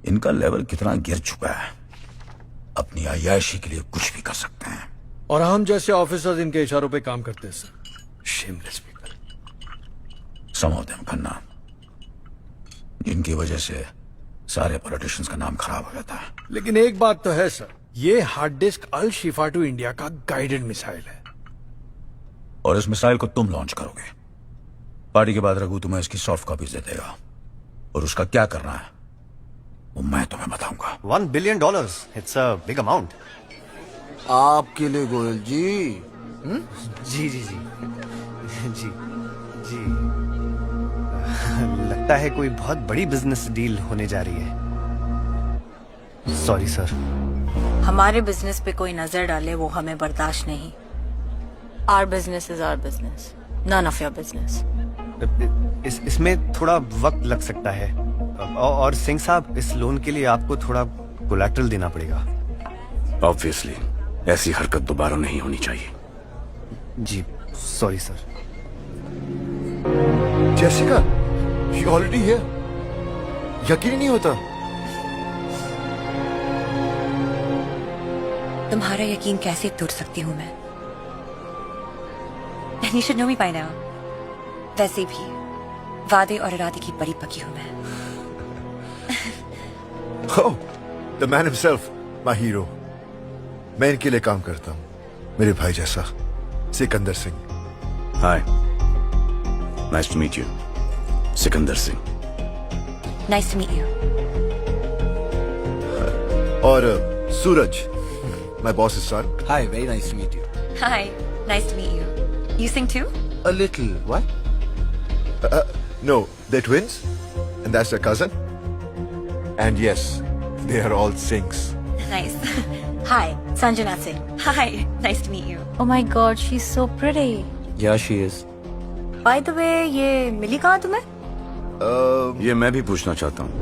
इनका लेवल कितना गिर चुका है, अपनी अय्याशी के लिए कुछ भी कर सकते हैं। और हम जैसे ऑफिसर्स इनके इशारों पे काम करते हैं sir. Shameless people, some of them Khanna, जिनकी वजह से सारे पॉलिटिशियंस का नाम खराब हो जाता है। लेकिन एक बात तो है सर, ये hard disk Al Shifa to India का गाइडेड मिसाइल है। और इस मिसाइल को तुम लॉन्च करोगे। पार्टी के बाद रघु तुम्हें इसकी सॉफ्ट कॉपीज दे देगा, और उसका क्या करना है वो मैं तुम्हें बताऊंगा। $1 billion. It's a big amount. आपके लिए गोयल जी। जी जी जी जी जी लगता है कोई बहुत बड़ी बिजनेस डील होने जा रही है। Sorry sir. हमारे बिजनेस पे कोई नजर डाले वो हमें बर्दाश्त नहीं। Our business is our business, none of your business. इसमें थोड़ा वक्त लग सकता है, और सिंह साहब इस लोन के लिए आपको थोड़ा कोलैटरल देना पड़ेगा। ऑब्वियसली ऐसी हरकत दोबारा नहीं होनी चाहिए। जी sorry sir. Jessica, she already here. यकीन नहीं होता। तुम्हारा यकीन कैसे तोड़ सकती हूँ मैं? And you should know me by now. वैसे भी वादे और इरादे की बड़ी पकी हूँ मैं। Oh, the man himself, my hero. मैं इनके लिए काम करता हूँ, मेरे भाई जैसा, Sikandar Singh. Hi, nice to meet you, Sikandar Singh. Nice to meet you. और Suraj, my boss's son. Hi, very nice to meet you. Hi, nice to meet you. You sing too? A little. What? No, they're twins, and that's their cousin. And yes, they are all Singhs. Nice. Hi, Sanjana Singh. Hi, nice to meet you. Oh my God, she's so pretty. Yeah, she is. By the way, ये मिली कहाँ तुम्हें? ये मैं भी पूछना चाहता हूँ।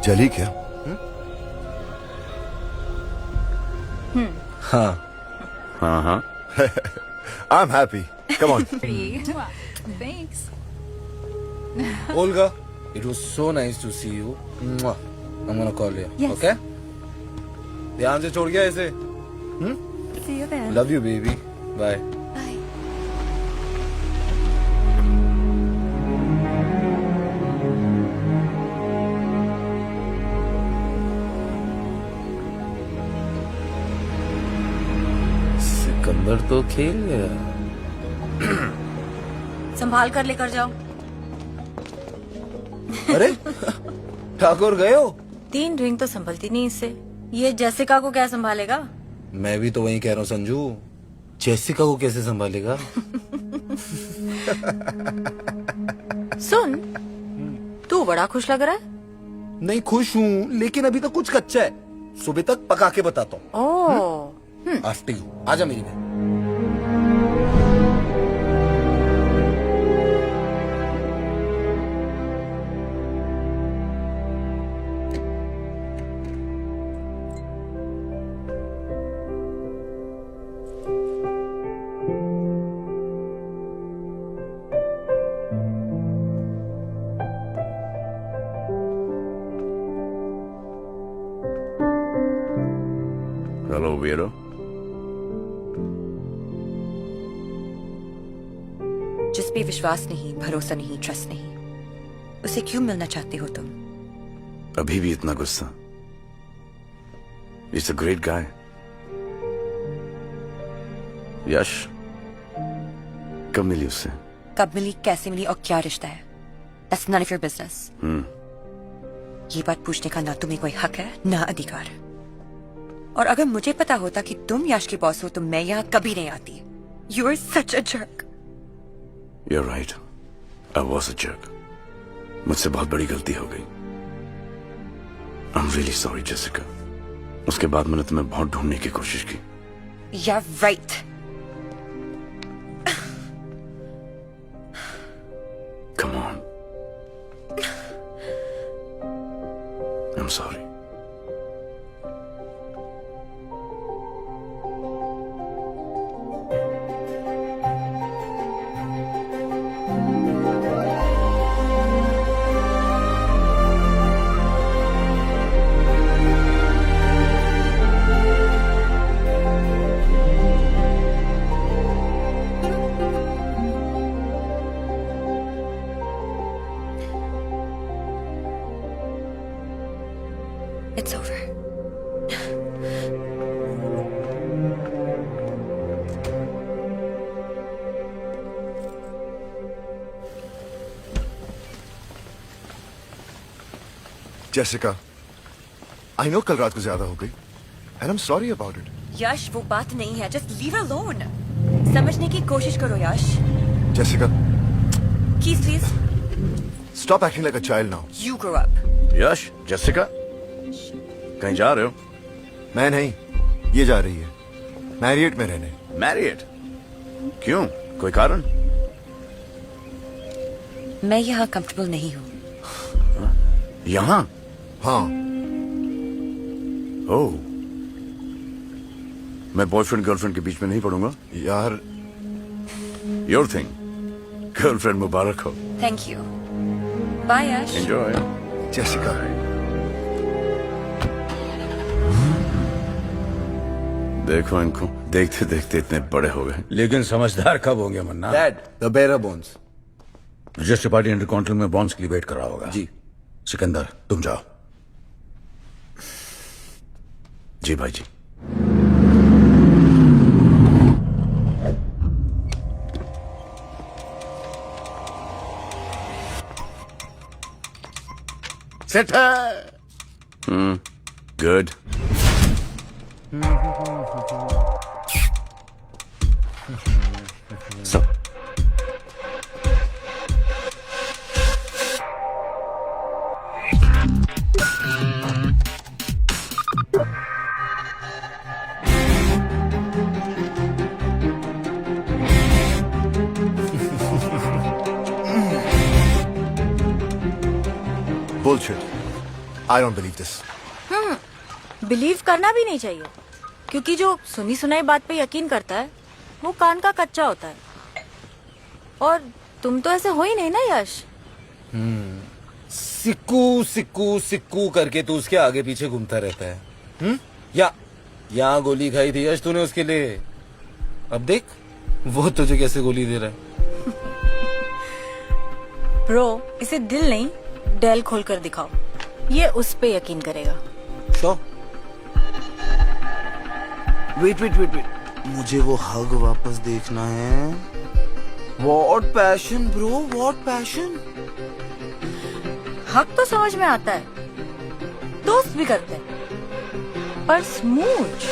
जली क्या? हाँ। हाँ हाँ। I'm happy. Come on. Thanks. Olga, it was so nice to see you. Mwah. I'm gonna call you. Yes. Okay? ध्यान से छोड़ गया ऐसे। See you then. Love you, baby. Bye. Bye. Sikandar तो खेल गया। संभाल कर लेकर जाओ। अरे ठाकुर गए हो? 3 ड्रिंक तो संभलती नहीं इससे। ये जेसिका को क्या संभालेगा? मैं भी तो वही कह रहा हूँ संजू, जेसिका को कैसे संभालेगा? सुन, तू बड़ा खुश लग रहा है। नहीं खुश हूँ, लेकिन अभी तो कुछ कच्चा है, सुबह तक पका के बताता हूँ। ओह, आफ्टर यू, आजा मेरी बहन। जिस पे विश्वास नहीं, भरोसा नहीं, ट्रस्ट नहीं, उसे क्यों मिलना चाहते हो तुम? अभी भी इतना गुस्सा? It's a great guy. यश, कब मिली उससे? कब मिली, कैसे मिली और क्या रिश्ता है? That's none of your business. ये बात पूछने का ना तुम्हें कोई हक है ना अधिकार। और अगर मुझे पता होता कि तुम यश के बॉस हो तो मैं यहाँ कभी नहीं आती। You are such a jerk. You're right. I was a jerk. मुझसे बहुत बड़ी गलती हो गई। I'm really sorry, Jessica. उसके बाद मैंने तुम्हें बहुत ढूंढने की कोशिश की। Yeah, right. Come on. I'm sorry. It's over. Jessica, I know कल रात को ज्यादा हो गई and I am sorry about it. Yash, वो बात नहीं है। Just leave her alone. समझने की कोशिश करो Yash. Jessica, Keys, please. stop acting like a child now. You grow up. Yash, Jessica, कहीं जा रहे हो? मैं नहीं, ये जा रही है मैरियट में रहने। मैरियट? क्यों? कोई कारण? मैं यहाँ कंफर्टेबल नहीं हूँ। यहाँ? हाँ। ओह, मैं बॉयफ्रेंड गर्लफ्रेंड के बीच में नहीं पड़ूंगा यार। Your thing. गर्लफ्रेंड मुबारक हो। Thank you. Bye Yash. Enjoy. Jessica, देखो इनको, देखते देखते इतने बड़े हो गए। लेकिन समझदार कब होंगे मन्ना? Dad, the bearer bones. Register party intercontinental में बॉन्ड्स के लिए वेट कर रहा होगा। जी। सिकंदर, तुम जाओ। जी भाई जी। सेट है। गुड। सब bullshit. I don't believe this. Believe करना भी नहीं चाहिए, क्योंकि जो सुनी सुनाई बात पे यकीन करता है वो कान का कच्चा होता है। और तुम तो ऐसे हो ही नहीं ना यश। सिक्कू सिक्कू सिक्कू करके तू उसके आगे पीछे घूमता रहता है। या यहाँ गोली खाई थी यश तूने उसके लिए, अब देख वो तुझे कैसे गोली दे रहा है। ब्रो, इसे दिल नहीं डेल खोल कर दिखाओ, ये उस पे यकीन करेगा। Show wait wait wait wait, मुझे वो हग वापस देखना है। What passion bro, what passion. हक तो समझ में आता है, दोस्त भी करते हैं, पर स्मूच।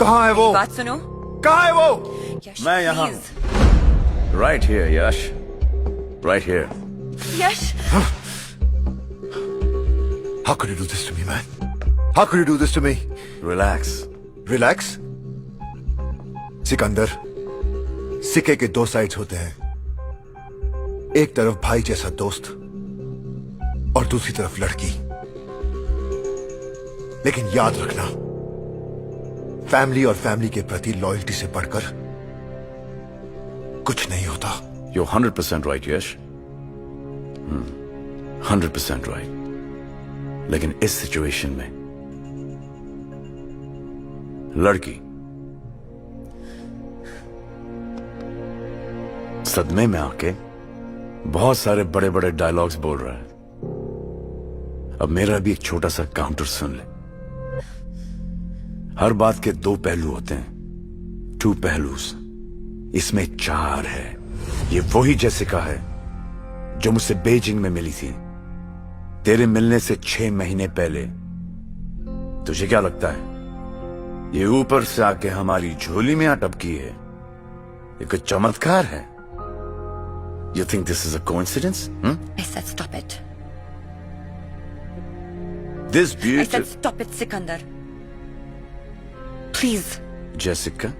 कहाँ है वो? बात सुनो, कहाँ है वो? यश, मैं यहाँ please. Right here Yash, right here. Yash, How could you do this to me, man? How could you do this to me? Relax. Relax. Sikandar, सिक्के के दो साइड्स होते हैं. एक तरफ भाई जैसा दोस्त और दूसरी तरफ लड़की. लेकिन याद रखना, फैमिली और फैमिली के प्रति लॉयल्टी से बढ़कर कुछ नहीं होता. You're 100% right, Yash. 100% right. लेकिन इस सिचुएशन में लड़की सदमे में आके बहुत सारे बड़े बड़े डायलॉग्स बोल रहा है. अब मेरा भी एक छोटा सा काउंटर सुन ले. हर बात के दो पहलू होते हैं, टू पहलूस. इसमें चार है. ये वही जेसिका है जो मुझसे बीजिंग में मिली थी तेरे मिलने से 6 महीने पहले. तुझे क्या लगता है ये ऊपर से आके हमारी झोली में अटपकी है? ये कोई चमत्कार है? You think this is a coincidence? I said stop it. This I beautiful said stop it, Sikandar. Please. Jessica,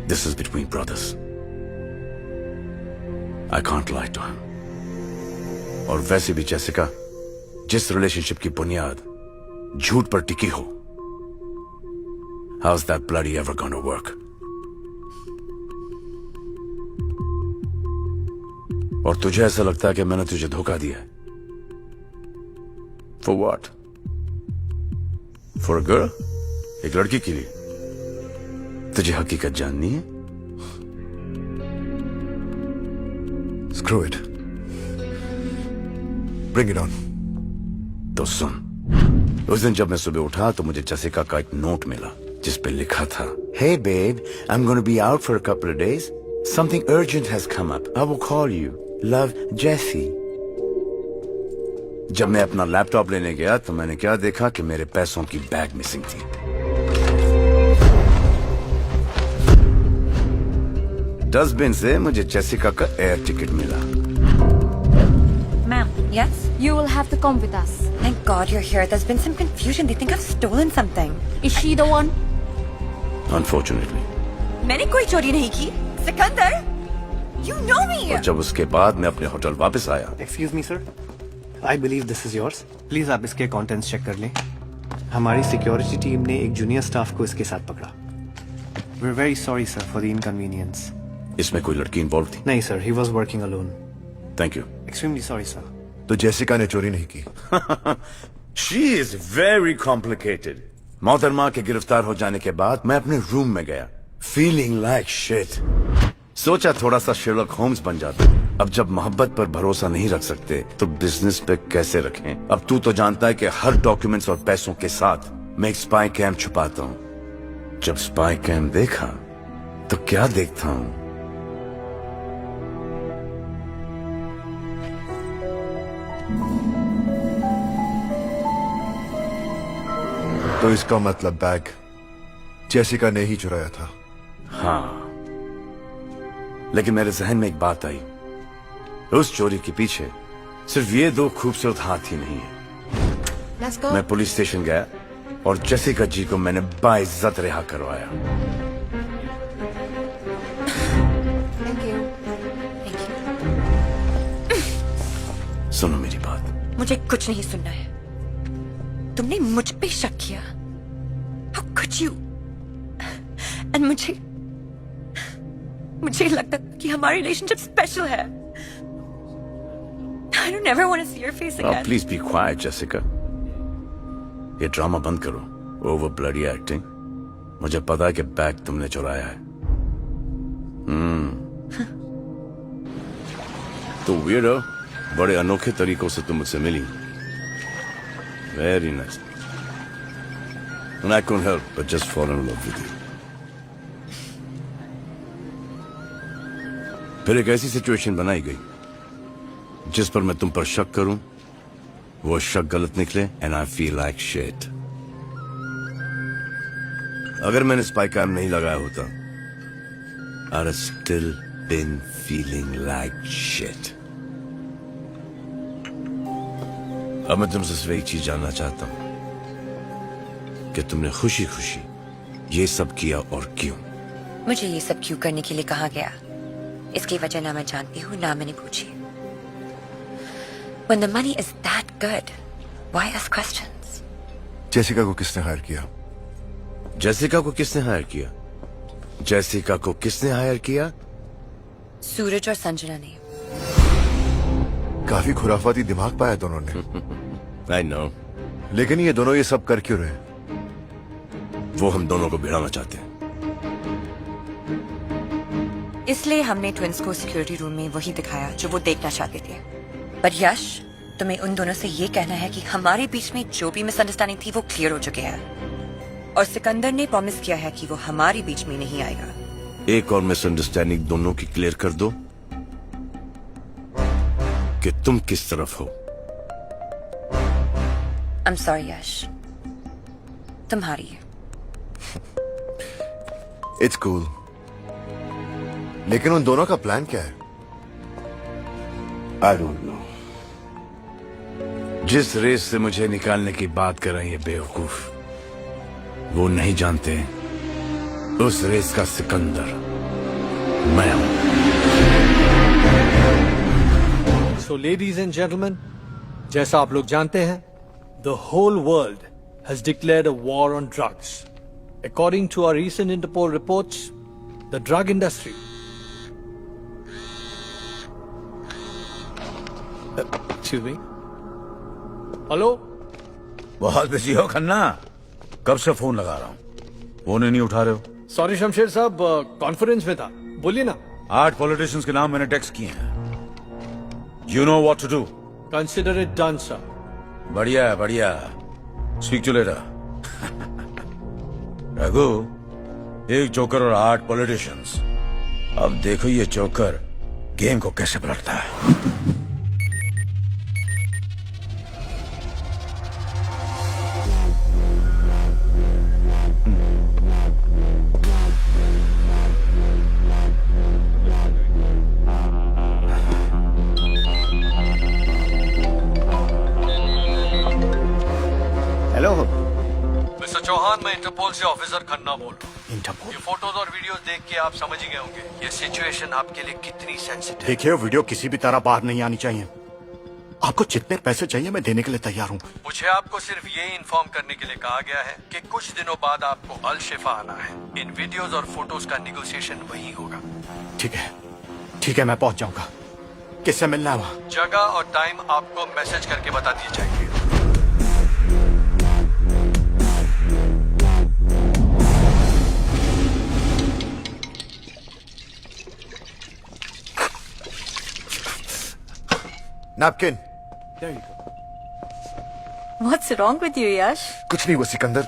this is between brothers. I can't lie to him. और वैसे भी जेसिका, जिस रिलेशनशिप की बुनियाद झूठ पर टिकी हो, how's that bloody ever gonna work? और तुझे ऐसा लगता है कि मैंने तुझे धोखा दिया है? For what? For a girl? एक लड़की के लिए? तुझे हकीकत जाननी है? Screw it. Bring it on. तो सुन, उस दिन जब मैं सुबह उठा तो मुझे जेसिका का एक नोट मिला जिस पे लिखा था, Hey babe, I'm going to be out for a couple of days. Something urgent has come up. I will call you. Love, Jessie. जब मैं अपना लैपटॉप लेने गया तो मैंने क्या देखा कि मेरे पैसों की बैग मिसिंग थी. डस्टबिन से मुझे जेसिका का एयर टिकट मिला. Ma'am, yes? You will have to come with us. Thank God you're here. There's been some confusion. They think I've stolen something. Is she the one? Unfortunately. मैंने कोई चोरी नहीं की. Sikandar, you know me. और जब उसके बाद मैं अपने होटल वापस आया. Excuse me sir, I believe this is yours. Please आप इसके कंटेंट्स चेक कर लें. हमारी सिक्योरिटी टीम ने एक जूनियर स्टाफ को इसके साथ पकड़ा. We are very sorry sir for the inconvenience. इसमें कोई लड़की इन्वॉल्व थी? नहीं sir, he was working alone. Thank you. Extremely sorry sir. तो जेसिका ने चोरी नहीं की. She is very complicated. मोहतरमा के गिरफ्तार हो जाने के बाद मैं अपने रूम में गया, feeling like shit. सोचा थोड़ा सा शेरलॉक होम्स बन जाता. अब जब मोहब्बत पर भरोसा नहीं रख सकते तो बिजनेस पे कैसे रखें? अब तू तो जानता है कि हर डॉक्यूमेंट्स और पैसों के साथ मैं एक स्पाई कैम छुपाता हूँ. जब स्पाई कैम देखा तो क्या देखता हूँ? तो इसका मतलब बैग जेसिका ने ही चुराया था. हाँ, लेकिन मेरे जहन में एक बात आई. उस चोरी के पीछे सिर्फ ये दो खूबसूरत हाथ ही नहीं है. Let's go. मैं पुलिस स्टेशन गया और जेसिका जी को मैंने बाइज्जत रिहा करवाया. Thank you. सुनो मेरी बात. मुझे कुछ नहीं सुनना है. तुमने मुझ पे शक किया. How could you? And मुझे लगता कि हमारी रिलेशनशिप स्पेशल है. I don't ever want to see your face again. Please be quite Jessica. ये ड्रामा बंद करो. Over bloody acting. मुझे पता है कि बैग तुमने चुराया है. तो वीरो, बड़े अनोखे तरीकों से तुम मुझसे मिली. Very nice. And I couldn't help but just fall in love with you. फिर एक ऐसी सिचुएशन बनाई गई जिस पर मैं तुम पर शक करूं, वो शक गलत निकले, and I feel like shit. अगर मैंने स्पाई कैम नहीं लगाया होता, I'd have still been feeling like shit. अब मैं तुमसे सिर्फ एक चीज जानना चाहता हूं कि तुमने खुशी खुशी ये सब किया और क्यों? मुझे ये सब क्यों करने के लिए कहा गया, इसकी वजह ना मैं जानती हूँ ना मैंने पूछी। When the money is that good, why ask questions? Jessica को किसने हायर किया? जेसिका को किसने हायर किया? जेसिका को किसने हायर किया? सूरज और संजना ने। काफी खुराफाती दिमाग पाया दोनों ने। I know. लेकिन ये दोनों ये सब कर क्यों रहे? वो हम दोनों को भिड़ाना चाहते हैं। इसलिए हमने ट्विंस को सिक्योरिटी रूम में वही दिखाया जो वो देखना चाहते थे। पर यश, तुम्हें उन दोनों से ये कहना है कि हमारे बीच में जो भी मिसअंडरस्टैंडिंग थी वो क्लियर हो चुके हैं, और सिकंदर ने प्रॉमिस किया है कि वो हमारे बीच में नहीं आएगा। एक और मिसअंडरस्टैंडिंग दोनों की क्लियर कर दो कि तुम किस तरफ हो। I'm sorry यश, तुम्हारी है। It's cool. लेकिन उन दोनों का प्लान क्या है? I don't know. जिस रेस से मुझे निकालने की बात कर रहे हैं बेवकूफ, वो नहीं जानते उस रेस का सिकंदर मैं हूं। So ladies and gentlemen, जैसा आप लोग जानते हैं, the whole world has declared a war on drugs. According to our recent Interpol reports, the drug industry. Excuse me. Hello, बहुत बिजी हो खन्ना? कब से फोन लगा रहा हूँ, फोन ही नहीं उठा रहे हो। सॉरी शमशेर साहब, कॉन्फ्रेंस में था, बोलिए ना। 8 पॉलिटिशियंस के नाम मैंने टेक्स्ट किए हैं। You know what to do. Consider it done, sir. बढ़िया बढ़िया। Speak to you later. Raghu, एक जोकर और 8 पॉलिटिशियंस। अब देखो ये जोकर गेम को कैसे पलटता है। हेलो मिस्टर चौहान, मैं इंटरपोल से ऑफिसर खन्ना बोल रहा हूँ। इंटरपोल। ये फोटोज और वीडियोस देख के आप समझ ही गए होंगे ये सिचुएशन आपके लिए कितनी सेंसिटिव है। देखिए, वीडियो किसी भी तरह बाहर नहीं आनी चाहिए। आपको जितने पैसे चाहिए मैं देने के लिए तैयार हूँ। मुझे आपको सिर्फ ये इन्फॉर्म करने के लिए कहा गया है कि कुछ दिनों बाद आपको अल शिफा आना है। इन वीडियोस और फोटोज का निगोशिएशन वही होगा। ठीक है, मैं पहुंच जाऊंगा। किससे मिलना है वहाँ? जगह और टाइम आपको मैसेज करके बता दिए जाएंगे। Napkin. What's wrong with you, यश? कुछ नहीं, वो सिकंदर,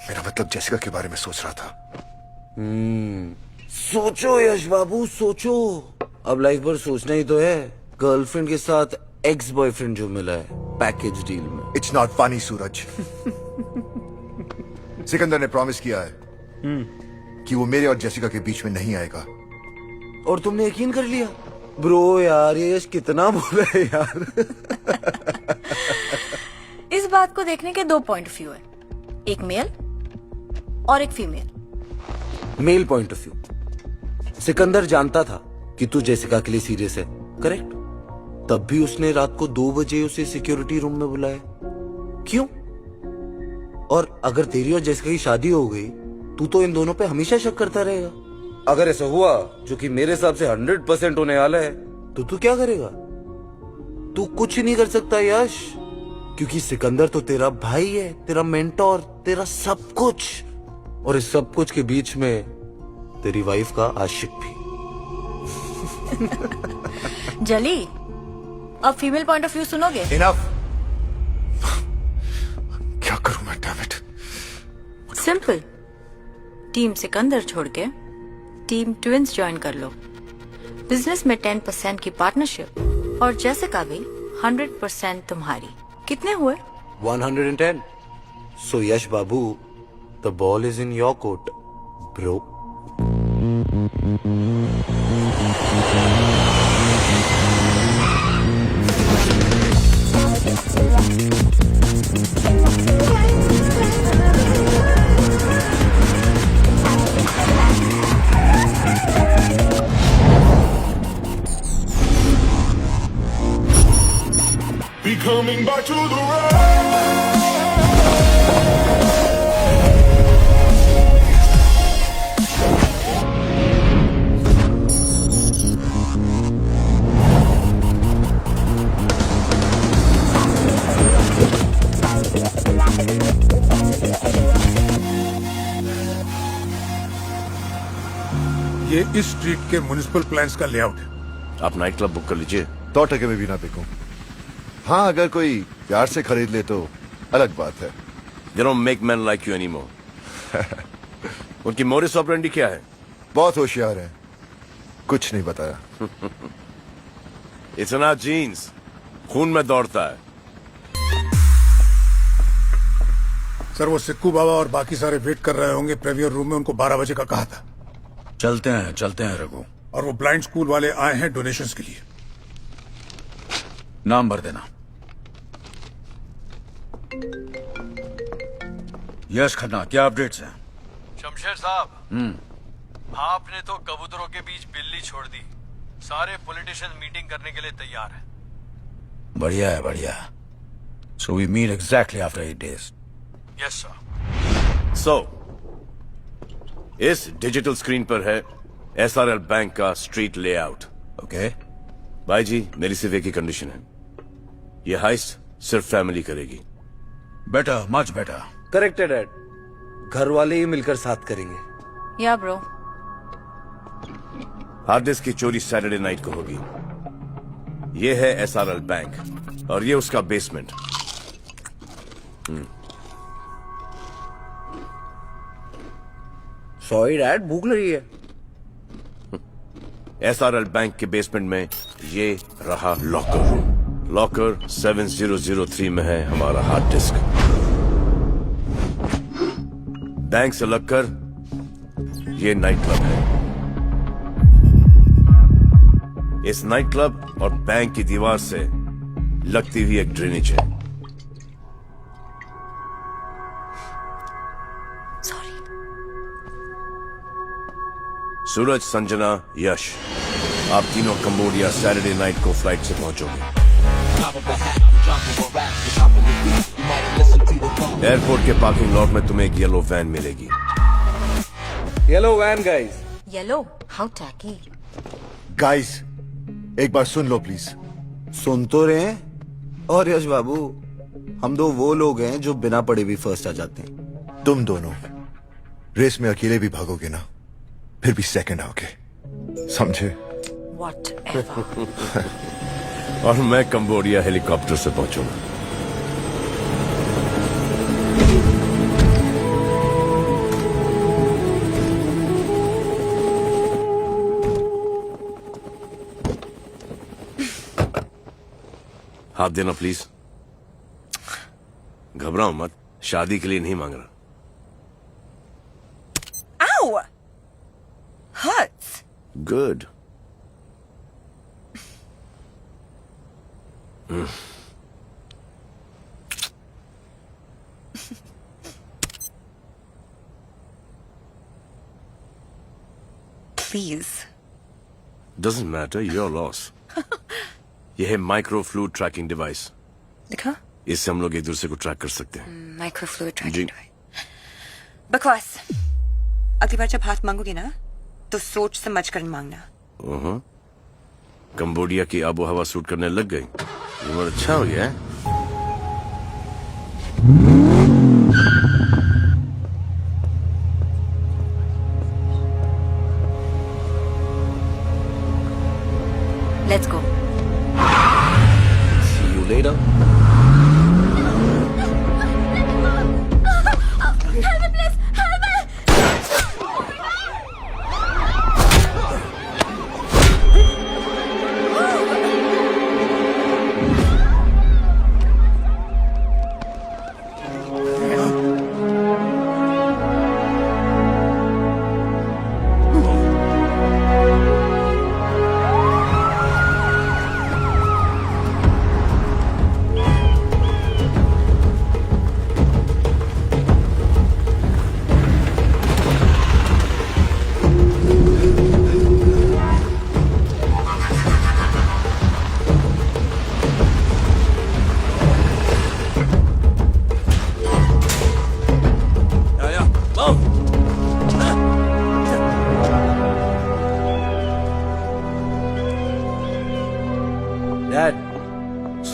मेरा मतलब जेसिका के बारे में सोच रहा था। सोचो यश बाबू, सोचो। अब लाइफ भर सोचना ही तो है। गर्लफ्रेंड के साथ एक्स बॉयफ्रेंड जो मिला है पैकेज डील में। इट्स नॉट फनी सूरज। सिकंदर ने प्रॉमिस किया है कि वो मेरे और जेसिका के बीच में नहीं आएगा। और तुमने यकीन कर लिया? ब्रो यार, ये यश कितना बोला है यार। इस बात को देखने के 2 पॉइंट ऑफ व्यू है, एक मेल और एक female. Male point of view, Sikandar जानता था कि तू जेसिका के लिए सीरियस है, करेक्ट? तब भी उसने रात को 2 बजे उसे सिक्योरिटी रूम में बुलाया। क्यों? और अगर तेरी और जेसिका की शादी हो गई, तू तो इन दोनों पे हमेशा शक करता रहेगा। अगर ऐसा हुआ, जो कि मेरे हिसाब से 100% होने वाला है, तो तू क्या करेगा? तू कुछ नहीं कर सकता यश, क्योंकि सिकंदर तो तेरा भाई है, तेरा मेंटोर, तेरा सब कुछ। और इस सब कुछ के बीच में तेरी वाइफ का आशिक भी। जली, अब फीमेल पॉइंट ऑफ व्यू सुनोगे? इनफ। क्या करूं मैं, damn it. Simple, team Sikandar छोड़ के टीम ट्विंस ज्वाइन कर लो। बिजनेस में 10% की पार्टनरशिप और जेसिका भी 100% तुम्हारी। कितने हुए? 110। सो यश बाबू, The ball is in your court, bro. Be coming back to the road. ये इस स्ट्रीट के म्युनिसिपल प्लान्स का लेआउट है। आप नाइट क्लब बुक कर लीजिए। 100% में भी ना बिकूं। हाँ, अगर कोई प्यार से खरीद ले तो अलग बात है। They don't make men like you anymore. उनकी मोरिस ऑपरेंडी क्या है? बहुत होशियार है, कुछ नहीं बताया। इतना जीन्स खून में दौड़ता है। सर, वो सिक्कू बाबा और बाकी सारे वेट कर रहे होंगे प्रेवियर रूम में। उनको 12 बजे का कहा था। चलते हैं रघु। और वो ब्लाइंड स्कूल वाले आए हैं डोनेशंस के लिए। नाम भर देना। यश खन्ना, क्या अपडेट्स हैं? शमशेर साहब, आपने तो कबूतरों के बीच बिल्ली छोड़ दी। सारे पॉलिटिशियंस मीटिंग करने के लिए तैयार हैं। बढ़िया है, बढ़िया। So we meet exactly after 8 days. Yes sir. So, इस डिजिटल स्क्रीन पर है SRL बैंक का स्ट्रीट लेआउट। ओके भाई जी, मेरी सिर्फ एक ही कंडीशन है, ये हाइस्ट सिर्फ फैमिली करेगी। Better, much better. करेक्ट है डैड, घर वाले ही मिलकर साथ करेंगे। या ब्रो। हार्ड डिस्क की चोरी सैटरडे नाइट को होगी। ये है SRL बैंक और ये उसका बेसमेंट। सॉरी डैड, भूख लगी है। SRL बैंक के बेसमेंट में ये रहा लॉकर रूम। लॉकर 7003 में है हमारा हार्ड डिस्क। बैंक से लगकर ये नाइट क्लब है। इस नाइट क्लब और बैंक की दीवार से लगती हुई एक ड्रेनेज है। सूरज, संजना, यश, आप तीनों कंबोडिया सैटरडे नाइट को फ्लाइट से पहुंचोगे। एयरपोर्ट के पार्किंग लॉट में तुम्हें एक येलो वैन मिलेगी। Yellow van guys. Yellow, how tacky. Guys, एक बार सुन लो प्लीज। सुन तो रहे हैं। और यश बाबू, हम दो वो लोग हैं जो बिना पढ़े भी फर्स्ट आ जाते हैं। तुम दोनों रेस में अकेले भी भागोगे ना, फिर भी सेकंड आओगे, समझे? Whatever. और मैं कंबोडिया हेलीकॉप्टर से पहुंचूंगा। हाथ देना प्लीज। घबराओ मत, शादी के लिए नहीं मांग रहा। Ow! Hurts. Good. Please. Doesn't matter, your loss. यह है माइक्रो फ्लूइड ट्रैकिंग डिवाइस। दिखा? इससे हम लोग एक दूसरे को ट्रैक कर सकते हैं। माइक्रोफ्लूइड जी। Tracking device. बकवास। अगली बार जब हाथ मांगोगी ना, तो सोच समझ कर मांगना। कंबोडिया की आबो हवा सूट करने लग गई। ये बहुत अच्छा हो गया है। Let's go. See you later. Help me, please! Help me!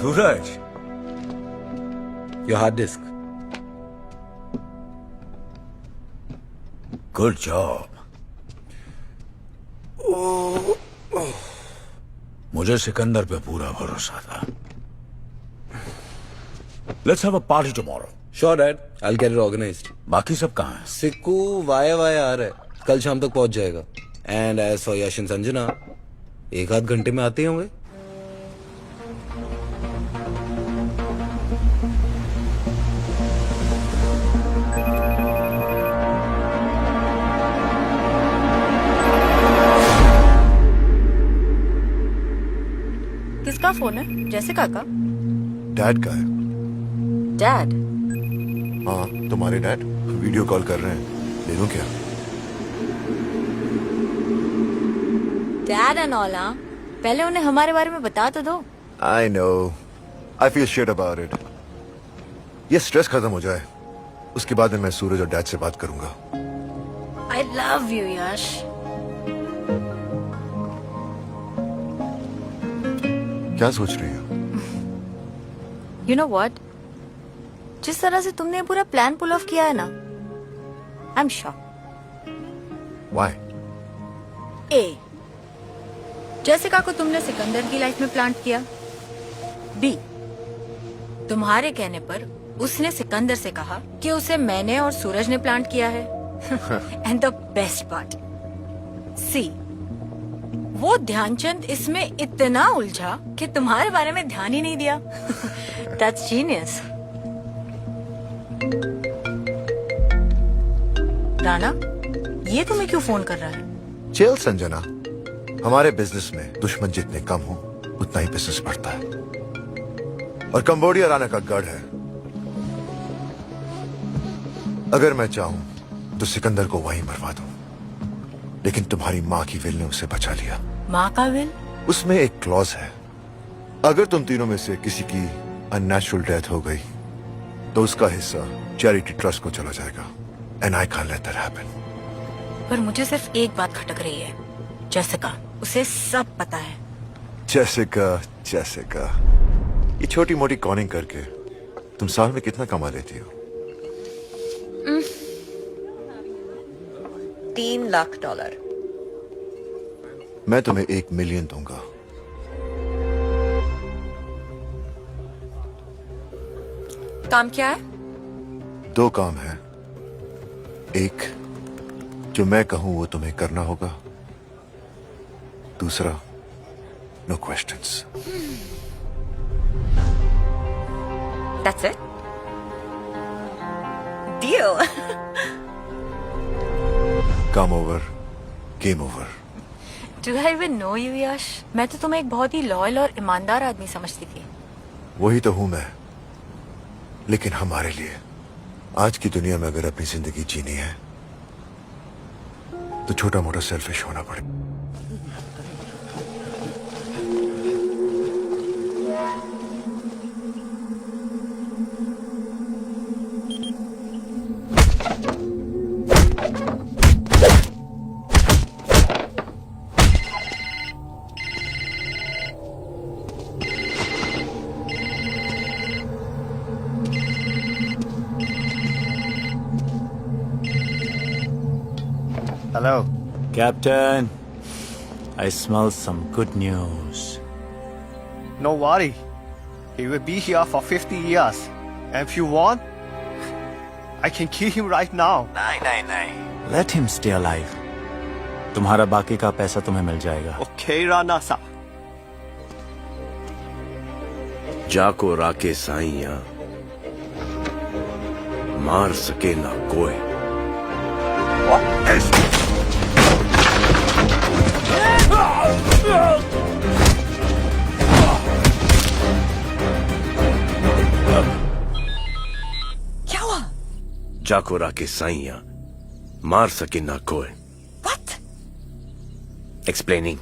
Suraj, your hard disk. Good job. मुझे सिकंदर पे पूरा भरोसा था। Let's have a party tomorrow. Sure dad, I will get it organised. बाकी सब कहाँ हैं? सिक्कू वाया वाया आ रहा है, कल शाम तक पहुंच जाएगा। And as for Yash and Sanjana, 1-8 घंटे में आते ही होंगे। किसका फोन है? जैसिका का? डैड का है। डैड? हाँ, तुम्हारे डैड वीडियो कॉल कर रहे हैं। ले लूं क्या? डैड एंड ऑल, हाँ? पहले उन्हें हमारे बारे में बता तो दो। I know, I feel shit about it. ये स्ट्रेस खत्म हो जाए, उसके बाद में मैं सूरज और डैड से बात करूंगा। आई लव यू यश। क्या सोच रही हो? यू नो व्हाट, जिस तरह से तुमने पूरा प्लान पुल ऑफ किया है ना, I am shocked. Why? A, Jessica को तुमने सिकंदर की लाइफ में प्लांट किया। बी, तुम्हारे कहने पर उसने सिकंदर से कहा कि उसे मैंने और सूरज ने प्लांट किया है। एंड द बेस्ट पार्ट, सी, वो ध्यानचंद इसमें इतना उलझा कि तुम्हारे बारे में ध्यान ही नहीं दिया। That's genius. राणा, ये तुम्हें क्यों फोन कर रहा है? चिल संजना, हमारे बिजनेस में दुश्मन जितने कम हो उतना ही बिजनेस बढ़ता है। और कंबोडिया राणा का गढ़ है। अगर मैं चाहूं तो सिकंदर को वहीं मरवा दूं, लेकिन तुम्हारी माँ की विल ने उसे बचा लिया। माँ का विल? उसमें एक क्लॉज है, अगर तुम तीनों में से किसी की अननेचुरल डेथ हो गई तो उसका हिस्सा चैरिटी ट्रस्ट को चला जाएगा। And I can't let that happen. पर मुझे सिर्फ एक बात खटक रही है, जैसिका, उसे सब पता है। जैसिका, जैसिका, ये छोटी मोटी कॉनिंग करके तुम साल में कितना कमा लेती हो? $3 लाख। मैं तुम्हें 1 मिलियन दूंगा। काम क्या है? 2 काम है। एक, जो मैं कहूं वो तुम्हें करना होगा। दूसरा, no questions. That's it? Deal. काम over, game over. Do I even know you, Yash? मैं तो तुम्हें एक बहुत ही लॉयल और ईमानदार आदमी समझती थी। वही तो हूं मैं, लेकिन हमारे लिए आज की दुनिया में अगर अपनी जिंदगी जीनी है तो छोटा मोटा सेल्फिश होना पड़े। Hello. Captain, I smell some good news. No worry. He will be here for 50 years. And if you want, I can kill him right now. नहीं. Let him stay alive. तुम्हारा बाकी का पैसा तुम्हें मिल जाएगा। Okay, Rana sa. जाको राके साइया, मार सके ना कोई। क्या हुआ? जाको राके साइया, मार सके ना कोई। What? Explaining.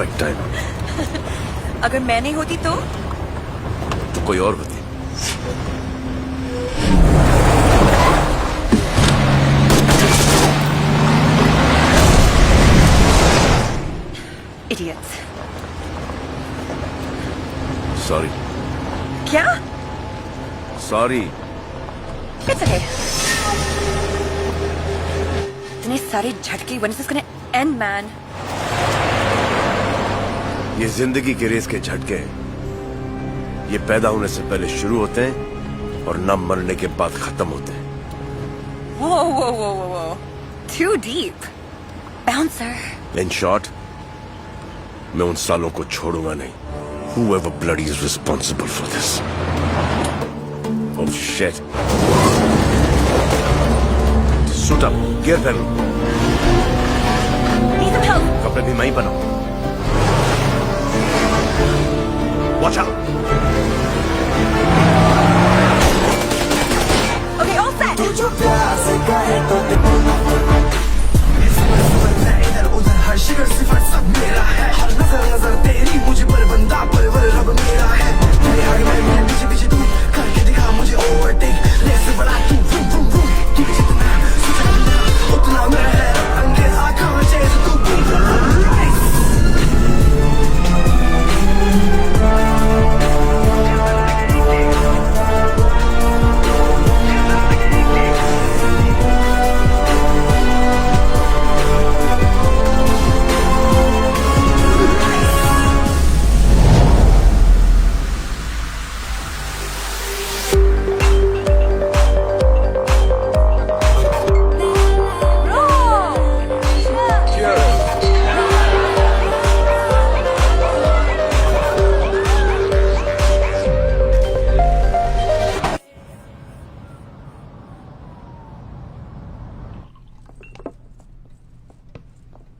Perfect time. अगर मैं नहीं होती तो कोई और होती। Idiots. सॉरी। क्या? सॉरी। It's okay. इतने सारे झटके, when is this gonna end, man? ये जिंदगी के रेस के झटके ये पैदा होने से पहले शुरू होते हैं और न मरने के बाद खत्म होते हैं। Whoa, whoa, whoa, whoa, whoa. Too deep. Bouncer. In short, मैं उन सालों को छोड़ूंगा नहीं। Whoever bloody is responsible for this. Oh shit. Suit up, gear पहनो। Need some help. कपड़े भी मैं ही बनाऊं। Watch out. Okay, all set. हर शिकर सिफर सब मेरा है, हर नजर नजर तेरी मुझे पर बंदा पर रब मेरा है। मेरे आगे मैं पीछे पीछे तू करके दिखा मुझे ओवरटेक, रेस बड़ा तू वूम वूम वूम, तू जितना सोचा उतना मैं है अंग्रेजा कहाँ चेस तू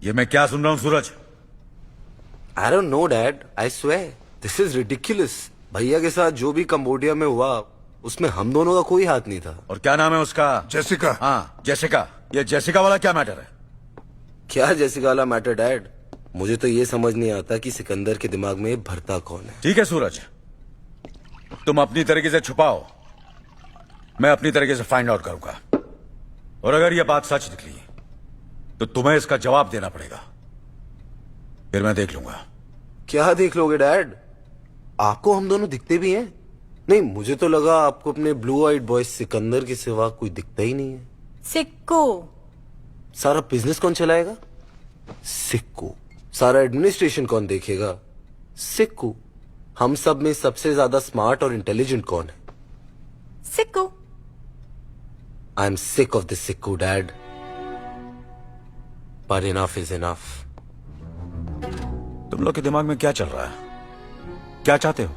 ये मैं क्या सुन रहा हूँ सूरज? I don't know, Dad. I swear. This is ridiculous. भैया के साथ जो भी कंबोडिया में हुआ उसमें हम दोनों का कोई हाथ नहीं था। और क्या नाम है उसका? जेसिका। हाँ जेसिका। ये जेसिका वाला क्या मैटर है? क्या जेसिका वाला मैटर, डैड? मुझे तो ये समझ नहीं आता कि सिकंदर के दिमाग में भरता कौन है। ठीक है सूरज, तुम अपनी तरीके से छुपाओ, मैं अपनी तरीके से फाइंड आउट करूंगा। और अगर यह बात सच निकली तो तुम्हें इसका जवाब देना पड़ेगा, फिर मैं देख लूंगा। क्या देख लोगे डैड? आपको हम दोनों दिखते भी हैं? नहीं, मुझे तो लगा आपको अपने ब्लू आइड बॉय सिकंदर के सिवा कोई दिखता ही नहीं है। सिक्कू। सारा बिजनेस कौन चलाएगा? सिक्कू। सारा एडमिनिस्ट्रेशन कौन देखेगा? सिक्कू। हम सब में सबसे ज्यादा स्मार्ट और इंटेलिजेंट कौन है? सिक्कू। I am sick of this Sikku dad, but enough is enough. तुम लोग के दिमाग में क्या चल रहा है? क्या चाहते हो?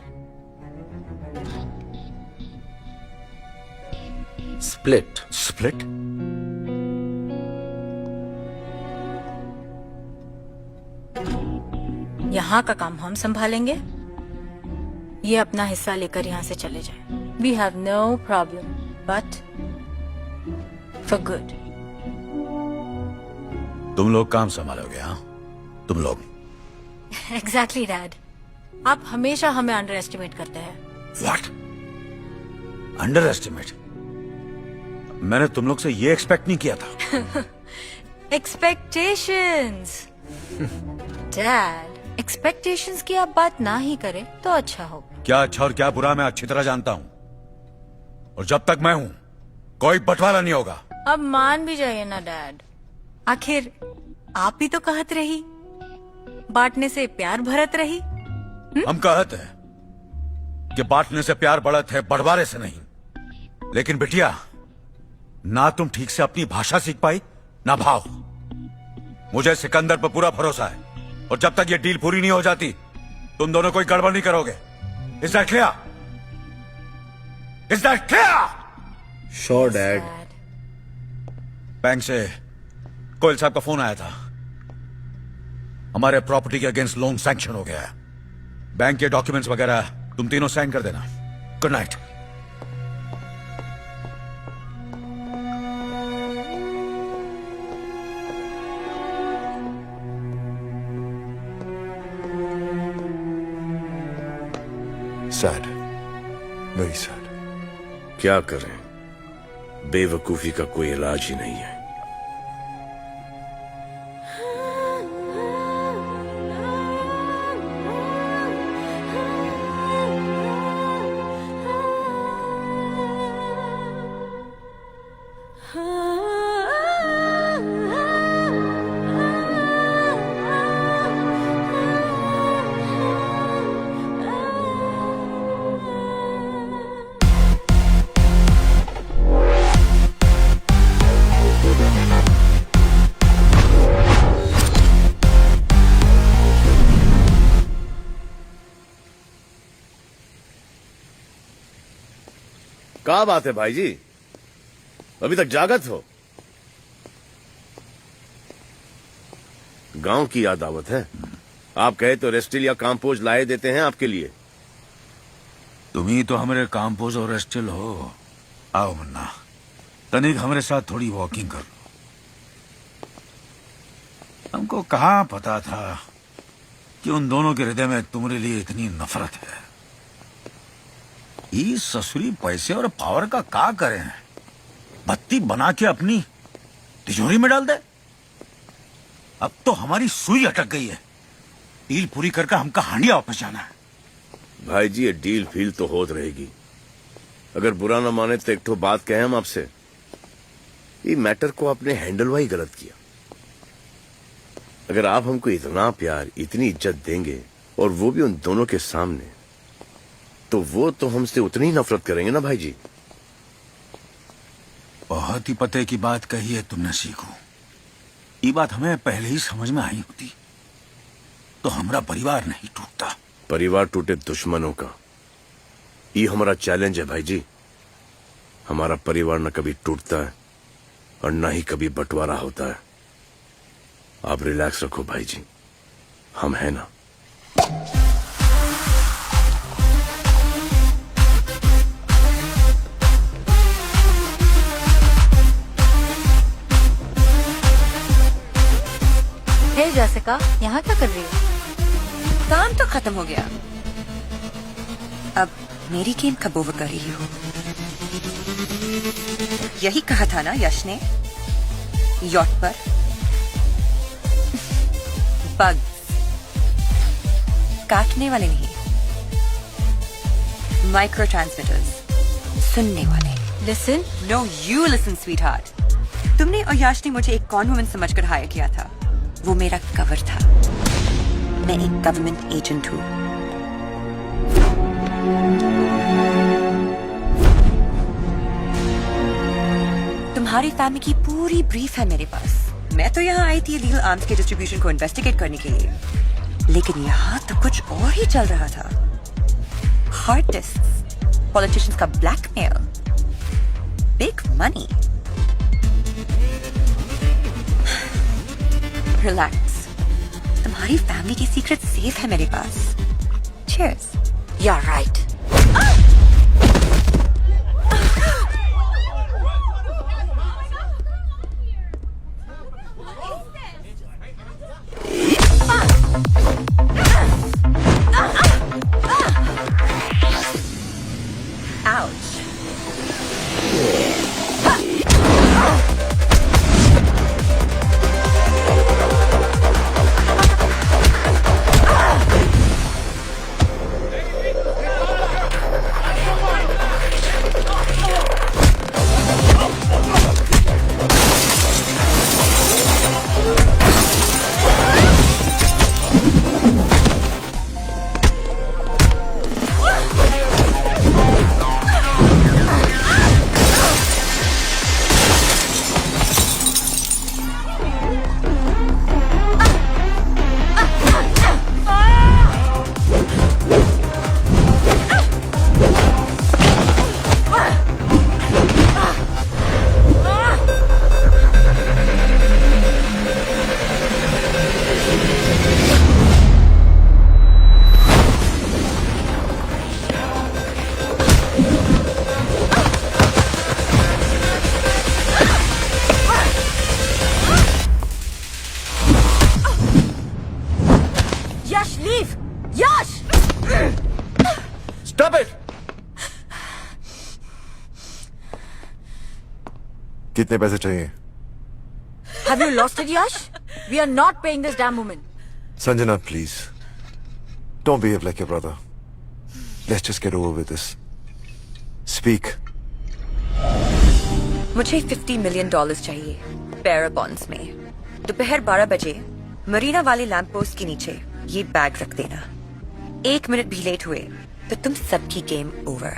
स्प्लिट। स्प्लिट? यहाँ का काम हम संभालेंगे, ये अपना हिस्सा लेकर यहाँ से चले जाए। We have no problem, but for good. तुम लोग काम संभालोगे? हाँ तुम लोग। एग्जैक्टली डैड, आप हमेशा हमें अंडर एस्टिमेट करते हैं। व्हाट? Under estimate? मैंने तुम लोग से ये एक्सपेक्ट नहीं किया था। एक्सपेक्टेशंस डैड, एक्सपेक्टेशंस की आप बात ना ही करें तो अच्छा हो। क्या अच्छा और क्या बुरा मैं अच्छी तरह जानता हूं, और जब तक मैं हूं कोई बंटवारा नहीं होगा। अब मान भी जाइए ना डैड, आखिर आप भी तो कहत रही बांटने से प्यार भरत रही। हम कहते हैं कि बांटने से प्यार बढ़त है, बंटवारे से नहीं। लेकिन बिटिया, ना तुम ठीक से अपनी भाषा सीख पाई ना भाव। मुझे सिकंदर पर पूरा भरोसा है, और जब तक ये डील पूरी नहीं हो जाती तुम दोनों कोई गड़बड़ नहीं करोगे। Is that clear? Is that clear? Sure dad. Bank से कोयल साहब का फोन आया था, हमारे प्रॉपर्टी के अगेंस्ट लोन सैंक्शन हो गया है। बैंक के डॉक्यूमेंट्स वगैरह तुम तीनों साइन कर देना। Good night. Sad, very sad. क्या करें, बेवकूफी का कोई इलाज ही नहीं है। क्या बात है भाई जी, अभी तक जागत हो? गांव की याद आवत है। आप कहे तो रेस्टिल या काम्पोज लाए देते हैं आपके लिए। तुम ही तो हमारे काम्पोज और रेस्टिल हो। आओ मुन्ना, तनिक हमारे साथ थोड़ी वॉकिंग कर लो। हमको कहाँ पता था कि उन दोनों के हृदय में तुम्हारे लिए इतनी नफरत है। ये ससुरी पैसे और पावर का क्या करें? बत्ती बना के अपनी तिजोरी में डाल दे। अब तो हमारी सुई अटक गई है। डील पूरी करके हमका हांडिया वापस जाना है। भाई जी, ये डील फील तो होत रहेगी। अगर बुरा ना माने तो एक तो बात कहें हम आपसे, ये मैटर को आपने हैंडल वाही गलत किया। अगर आप हमको इतना प्यार, इतनी इज्जत देंगे और वो भी उन दोनों के सामने, तो वो तो हमसे उतनी ही नफरत करेंगे ना भाई जी। बहुत ही पते की बात कही है तुमने सीखो। ये बात हमें पहले ही समझ में आई होती तो हमारा परिवार नहीं टूटता। परिवार टूटे दुश्मनों का, ये हमारा चैलेंज है भाई जी। हमारा परिवार न कभी टूटता है और न ही कभी बंटवारा होता है। आप रिलैक्स रखो भाई जी, हम हैं ना। हे जैसिका, यहाँ क्या कर रही हो? काम तो खत्म हो गया, अब मेरी गेम कब ओवर कर रही हो? यही कहा था ना यश ने, यॉट पर बग्स काटने वाले नहीं, माइक्रो ट्रांसमिटर्स सुनने वाले। Listen, no you listen sweetheart. तुमने और यश ने मुझे एक कॉन वुमन समझकर हायर किया था। वो मेरा कवर था। मैं एक गवर्नमेंट एजेंट हूँ। तुम्हारी फैमिली की पूरी ब्रीफ है मेरे पास। मैं तो यहाँ आई थी लीगल आर्म्स के डिस्ट्रीब्यूशन को इन्वेस्टिगेट करने के लिए, लेकिन यहाँ तो कुछ और ही चल रहा था। हार्ड डिस्क, पॉलिटिशियंस का ब्लैकमेल, बिग मनी। रिलैक्स, तुम्हारी फैमिली की सीक्रेट सेफ है मेरे पास। चीयर्स। You are right. कितने पैसे चाहिए? Have you lost it, Yash? We are not paying this damn woman. Sanjana, please. Don't behave like your brother. Let's just get over with this. Speak. मुझे $50 million चाहिए बेयर बॉन्ड्स में। दोपहर 12 बजे मरीना वाले लैंप पोस्ट के नीचे ये बैग रख देना। 1 मिनट भी लेट हुए तो तुम सबकी game over.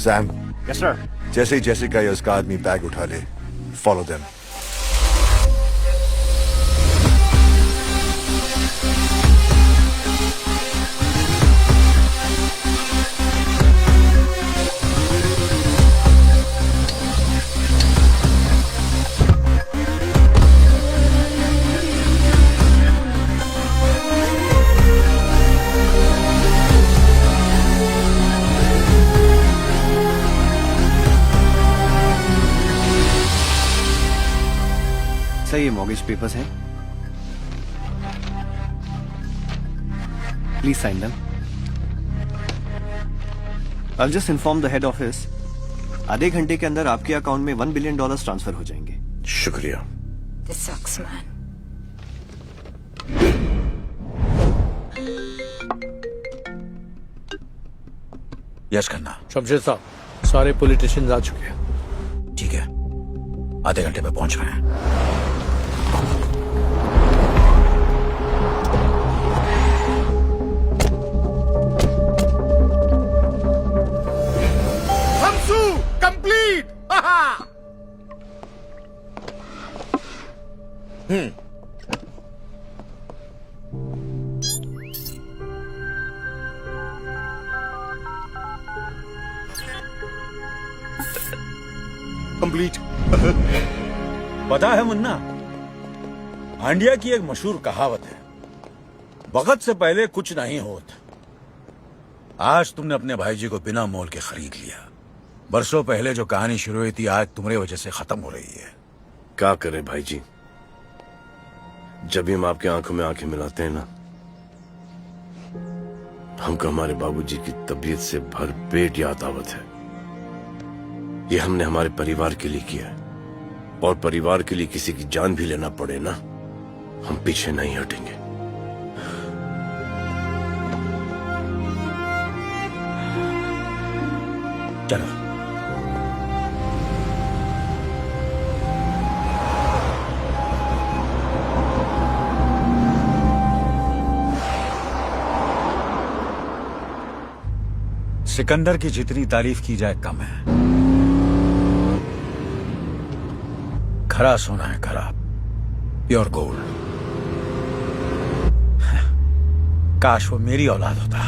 Sam. Yes, sir. जैसे ही जेसिका या उसका आदमी बैग उठा ले, follow them. सर ये मॉर्गेज पेपर्स हैं, please sign them. I'll just inform the head office. आधे घंटे के अंदर आपके अकाउंट में $1 billion ट्रांसफर हो जाएंगे। शुक्रिया। This sucks, man. Yes Khanna. Shamsher साहब, सारे पॉलिटिशियंस आ चुके हैं। ठीक है, आधे घंटे में पहुंच रहे हैं। हमसू कंप्लीट। कंप्लीट। पता है मुन्ना, हांडिया की एक मशहूर कहावत है, वक्त से पहले कुछ नहीं होता। आज तुमने अपने भाई जी को बिना मोल के खरीद लिया। बरसों पहले जो कहानी शुरू हुई थी, आज तुम्हारी वजह से खत्म हो रही है। क्या करें भाई जी, जब भी हम आपकी आंखों में आंखें मिलाते हैं ना, हमको हमारे बाबूजी की तबीयत से भरपेट याद आवत है। ये हमने हमारे परिवार के लिए किया है, और परिवार के लिए किसी की जान भी लेना पड़े ना, हम पीछे नहीं हटेंगे। चलो। सिकंदर की जितनी तारीफ की जाए कम है। खरा सोना है, खरा प्योर गोल्ड। काश वो मेरी औलाद होता।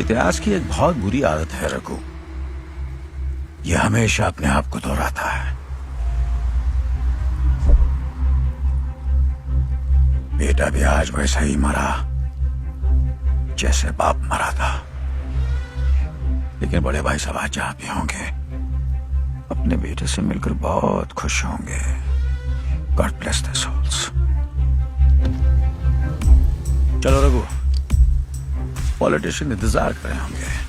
इतिहास की एक बहुत बुरी आदत है रघु, यह हमेशा अपने आप को दोहराता है। बेटा भी आज वैसा ही मरा जैसे बाप मरा था, लेकिन बड़े भाई साहब आज जहां भी होंगे अपने बेटे से मिलकर बहुत खुश होंगे। God bless their souls. चलो रघु, पॉलिटिशियन इंतजार कर रहे होंगे।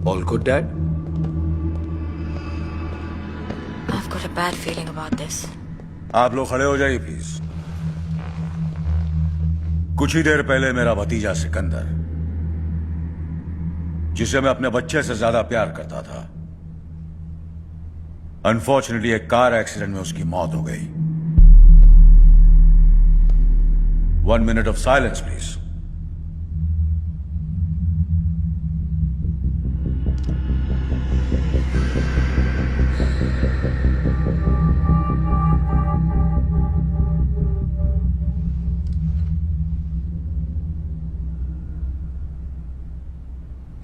All good, Dad? I've got a bad feeling about this. आप लोग खड़े हो जाइए प्लीज। कुछ ही देर पहले मेरा भतीजा सिकंदर, जिसे मैं अपने बच्चे से ज्यादा प्यार करता था, अनफॉर्चुनेटली एक कार एक्सीडेंट में उसकी मौत हो गई। 1 minute of silence, please.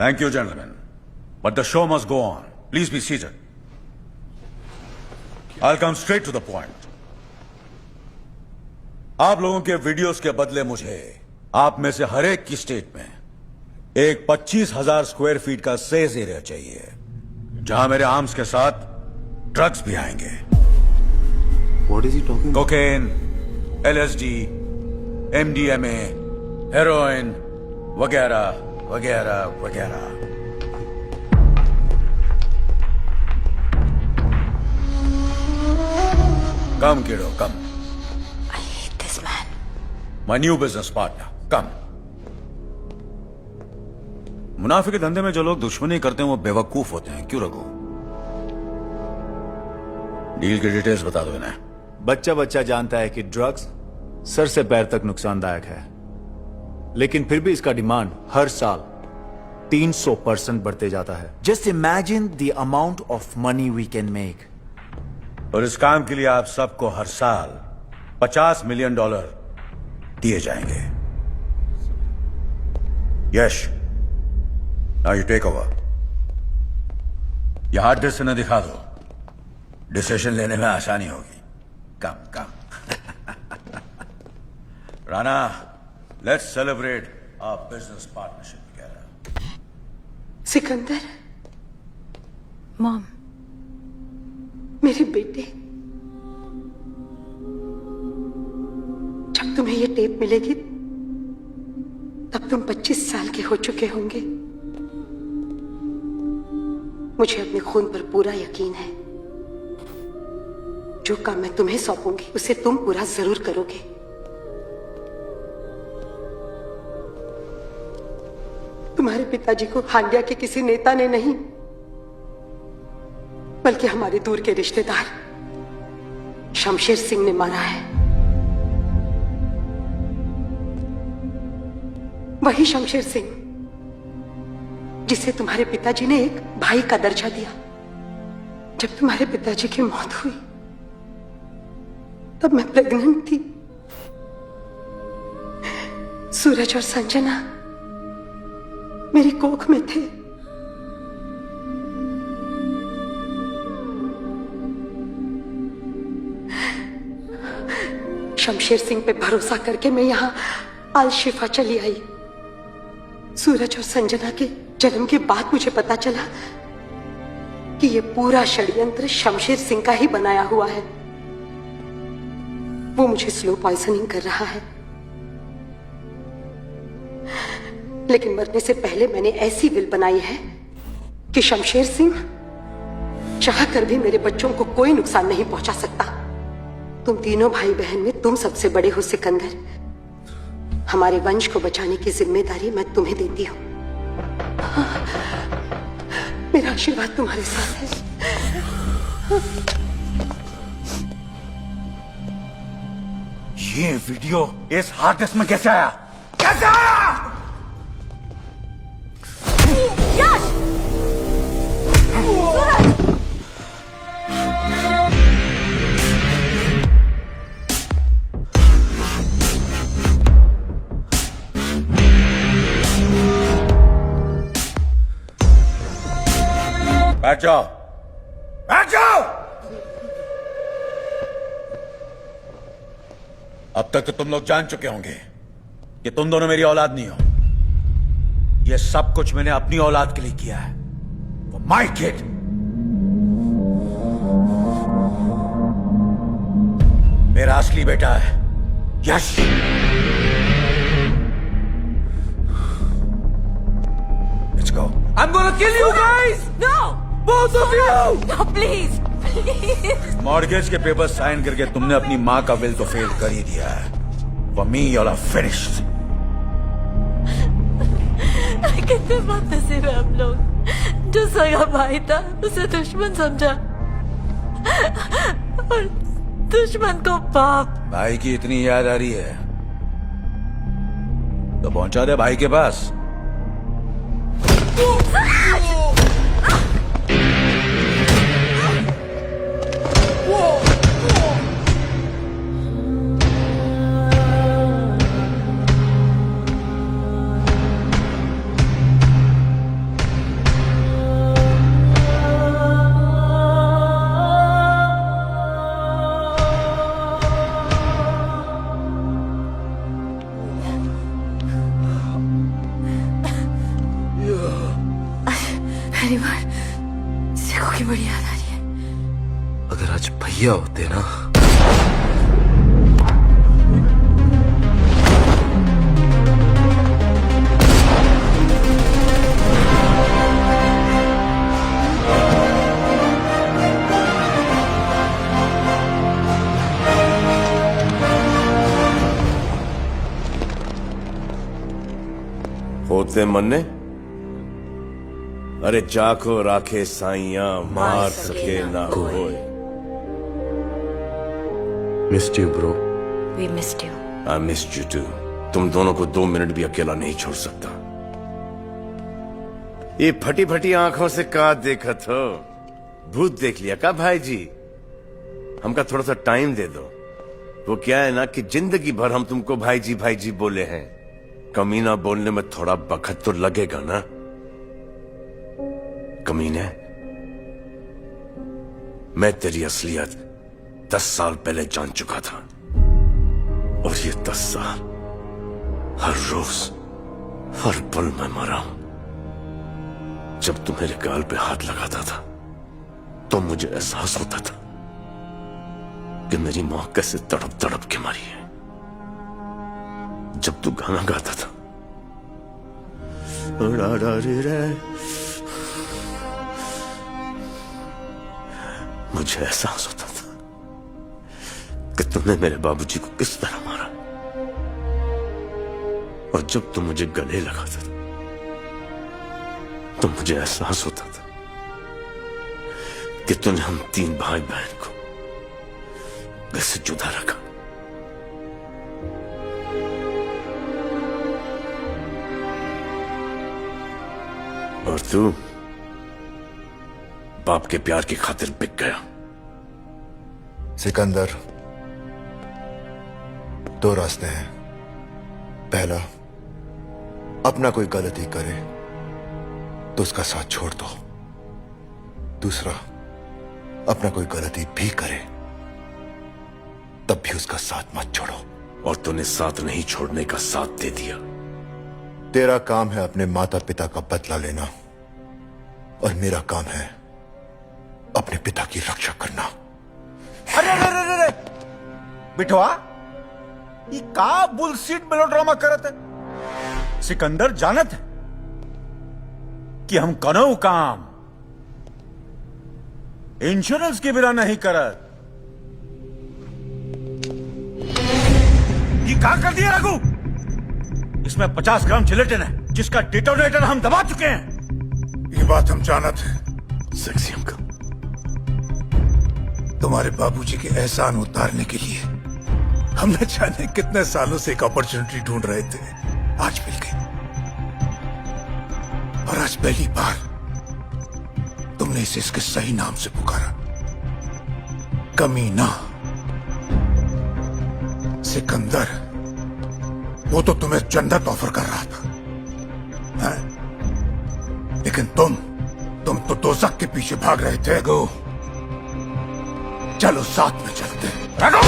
Thank you, gentlemen. But the show must go on. Please be seated. I'll come straight to the point. आप लोगों के वीडियोस के बदले मुझे आप में से हर एक की स्टेट में एक 25,000 स्क्वायर फीट का सेज एरिया चाहिए, जहां मेरे आर्म्स के साथ ड्रग्स भी आएंगे। What is he talking? Cocaine, LSD, MDMA, heroin वगैरह वगैरह वगैरह। कम किडो कम। I hate this man. My new business partner, कम। मुनाफे के धंधे में जो लोग दुश्मनी करते हैं वो बेवकूफ होते हैं, क्यों रघु? डील की डिटेल्स बता दो इन्हें। बच्चा बच्चा जानता है कि ड्रग्स सर से पैर तक नुकसानदायक है, लेकिन फिर भी इसका डिमांड हर साल 300% बढ़ते जाता है। Just imagine the amount of money we can make. और इस काम के लिए आप सबको हर साल $50 मिलियन दिए जाएंगे। Yash, now you take over. यह हार्ड डिस्क से न दिखा दो, डिसीजन लेने में आसानी होगी। Come come. Rana, let's celebrate our business partnership together. Sikandar, mom, मेरे बेटे, जब तुम्हें ये टेप मिलेगी तब तुम 25 साल के हो चुके होंगे। मुझे अपने खून पर पूरा यकीन है, जो काम मैं तुम्हें सौंपूंगी उसे तुम पूरा जरूर करोगे। तुम्हारे पिताजी को हांडिया के किसी नेता ने नहीं, बल्कि हमारे दूर के रिश्तेदार शमशेर सिंह ने मारा है। वही शमशेर सिंह जिसे तुम्हारे पिताजी ने एक भाई का दर्जा दिया। जब तुम्हारे पिताजी की मौत हुई तब मैं प्रेग्नेंट थी। सूरज और संजना मेरी कोख में थे। शमशेर सिंह पे भरोसा करके मैं यहां अल शिफा चली आई। सूरज और संजना के जन्म के बाद मुझे पता चला कि ये पूरा षड्यंत्र शमशेर सिंह का ही बनाया हुआ है। वो मुझे स्लो पॉइजनिंग कर रहा है, लेकिन मरने से पहले मैंने ऐसी विल बनाई है कि शमशेर सिंह चाह कर भी मेरे बच्चों को कोई नुकसान नहीं पहुंचा सकता। तुम तीनों भाई बहन में तुम सबसे बड़े हो सिकंदर। हमारे वंश को बचाने की जिम्मेदारी मैं तुम्हें देती हूँ। मेरा आशीर्वाद तुम्हारे साथ है। ये वीडियो इस हार्ड डिस्क में कैसे आया? कैसे आया? यश! बैठ जाओ, बैठ जाओ। अब तक तो तुम लोग जान चुके होंगे कि तुम दोनों मेरी औलाद नहीं हो। ये सब कुछ मैंने अपनी औलाद के लिए किया है। वो माय किड। मेरा असली बेटा है यश। Let's go. I'm gonna kill you guys! No! Both of you! No, please! Please! Mortgage के पेपर साइन करके तुमने अपनी माँ का विल तो फेल कर ही दिया है। For me, you're finished. कितने बदनसीब है हम लोग। जो सगा भाई था उसे दुश्मन समझा और दुश्मन को बाप। भाई की इतनी याद आ रही है तो पहुंचा दे भाई के पास। बड़ी याद आ रही है। अगर आज भैया होते ना। होते मन्ने, अरे जाको राखे साइया मार सके ना कोई। Missed you bro. We missed you. I missed you too. तुम दोनों को 2 मिनट भी अकेला नहीं छोड़ सकता। ये फटी फटी आंखों से का देखत हो? भूत देख लिया का भाई जी? हमका थोड़ा सा टाइम दे दो। वो क्या है ना कि जिंदगी भर हम तुमको भाई जी बोले हैं। कमीना बोलने में थोड़ा बखत तो लगेगा ना। कमीने, मैं तेरी असलियत 10 साल पहले जान चुका था, और ये 10 साल हर रोज हर पल मैं मरा हूं। जब तू मेरे गाल पे हाथ लगाता था तो मुझे एहसास होता था कि मेरी मां कैसे तड़प तड़प के मरी है। जब तू गाना गाता था, मुझे एहसास होता था कि तुमने मेरे बाबूजी को किस तरह मारा। और जब तुम मुझे गले लगाता था तो मुझे एहसास होता था कि तूने हम 3 भाई बहन को कैसे जुदा रखा। और तू बाप के प्यार की खातिर बिक गया। सिकंदर, 2 रास्ते हैं। पहला, अपना कोई गलती करे तो उसका साथ छोड़ दो। दूसरा, अपना कोई गलती भी करे तब भी उसका साथ मत छोड़ो। और तूने साथ नहीं छोड़ने का साथ दे दिया। तेरा काम है अपने माता पिता का बदला लेना, और मेरा काम है अपने पिता की रक्षा करना। अरे अरे अरे अरे बिठवा, ये का बुलशीट मेलोड्रामा करत है। सिकंदर जानत है कि हम कनो काम इंश्योरेंस के बिना नहीं करत। ये का कर दिया रघु? इसमें 50 ग्राम जिलेटिन है जिसका डिटोनेटर हम दबा चुके हैं। ये बात हम जानत हैं। सेक्सी अंकल, तुम्हारे बाबूजी के एहसान उतारने के लिए हमने जाने कितने सालों से एक अपॉर्चुनिटी ढूंढ रहे थे। आज मिल गई, और आज पहली बार तुमने इसे इसके सही नाम से पुकारा, कमीना। सिकंदर, वो तो तुम्हें जन्नत ऑफर कर रहा था, है? लेकिन तुम तो दोज़ख के पीछे भाग रहे थे। रघु, चलो साथ में चलते हैं। रघु!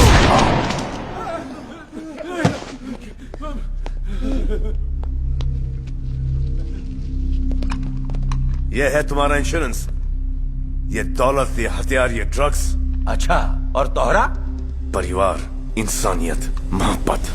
यह है तुम्हारा इंश्योरेंस। ये दौलत, ये हथियार, ये ड्रग्स। अच्छा, और तोहरा? परिवार, इंसानियत, मोहब्बत।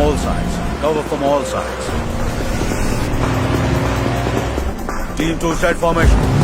all sides. Cover from all sides. Team 2 set formation.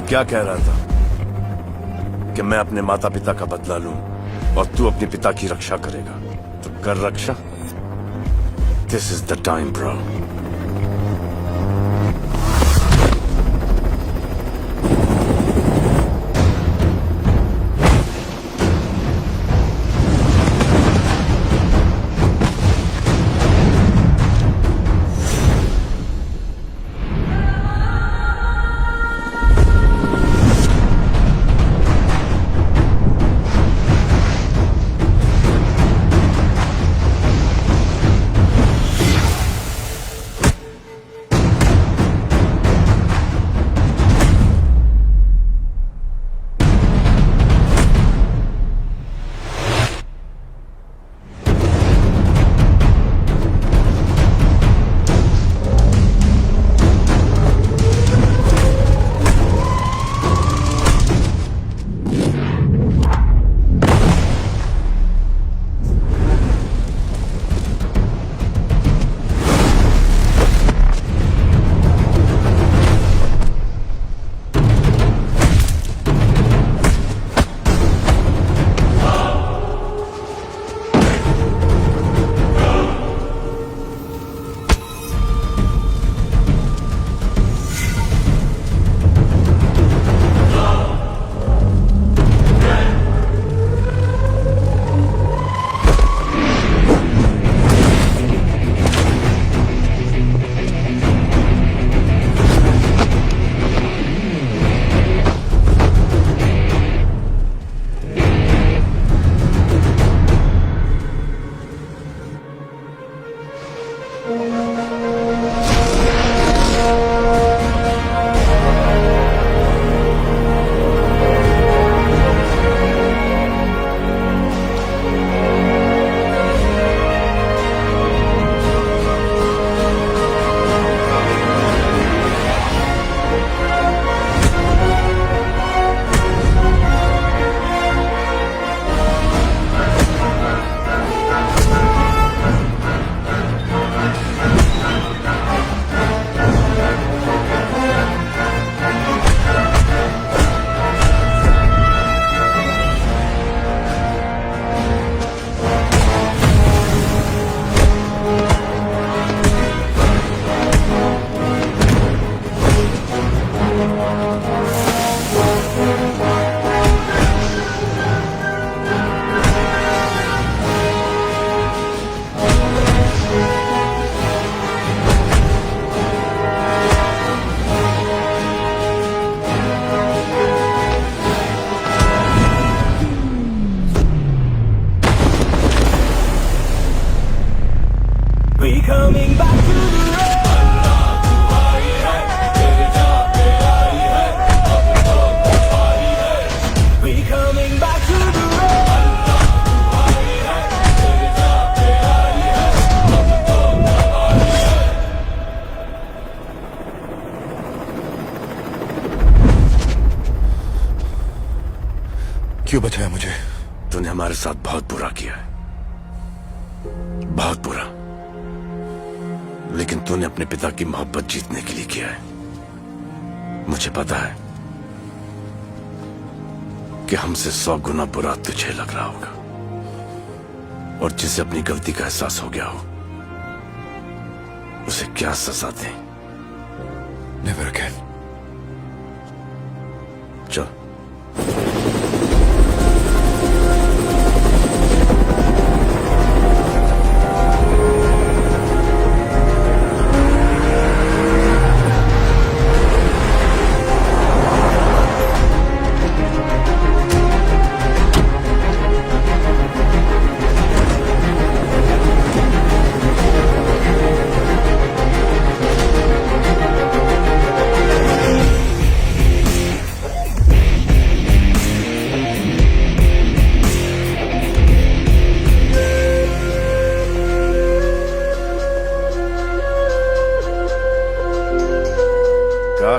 क्या कह रहा था कि मैं अपने माता पिता का बदला लूं और तू अपने पिता की रक्षा करेगा, तो कर रक्षा। This is the time bro. क्यों बचाया मुझे? तूने हमारे साथ बहुत बुरा किया है, बहुत बुरा, लेकिन तूने अपने पिता की मोहब्बत जीतने के लिए किया है। मुझे पता है कि हमसे 100 गुना बुरा तुझे लग रहा होगा, और जिसे अपनी गलती का एहसास हो गया हो उसे क्या सजा दें। Never again. चल।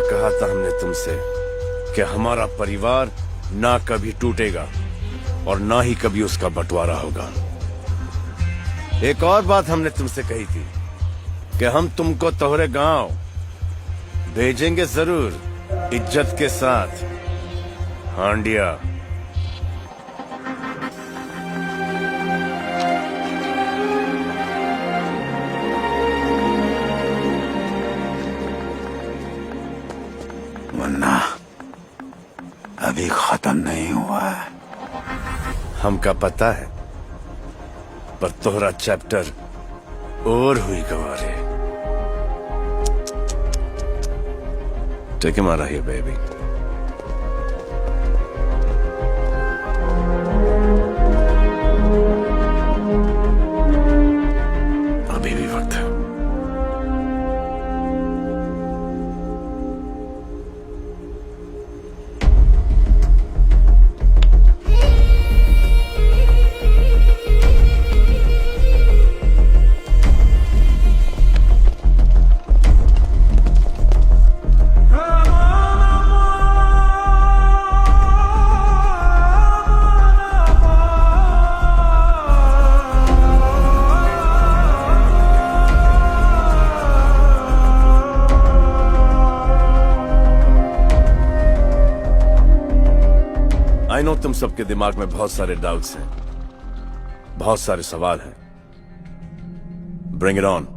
कहा था हमने तुमसे कि हमारा परिवार ना कभी टूटेगा और ना ही कभी उसका बंटवारा होगा। एक और बात हमने तुमसे कही थी कि हम तुमको तोहरे गांव भेजेंगे जरूर, इज्जत के साथ हांडिया। वरना अभी खत्म नहीं हुआ है। हमका पता है, पर तोहरा चैप्टर और हुई Gaware. Take him out of here, baby. अभी भी वक्त है। आई नो तुम सबके दिमाग में बहुत सारे डाउट्स हैं, बहुत सारे सवाल हैं। Bring it on.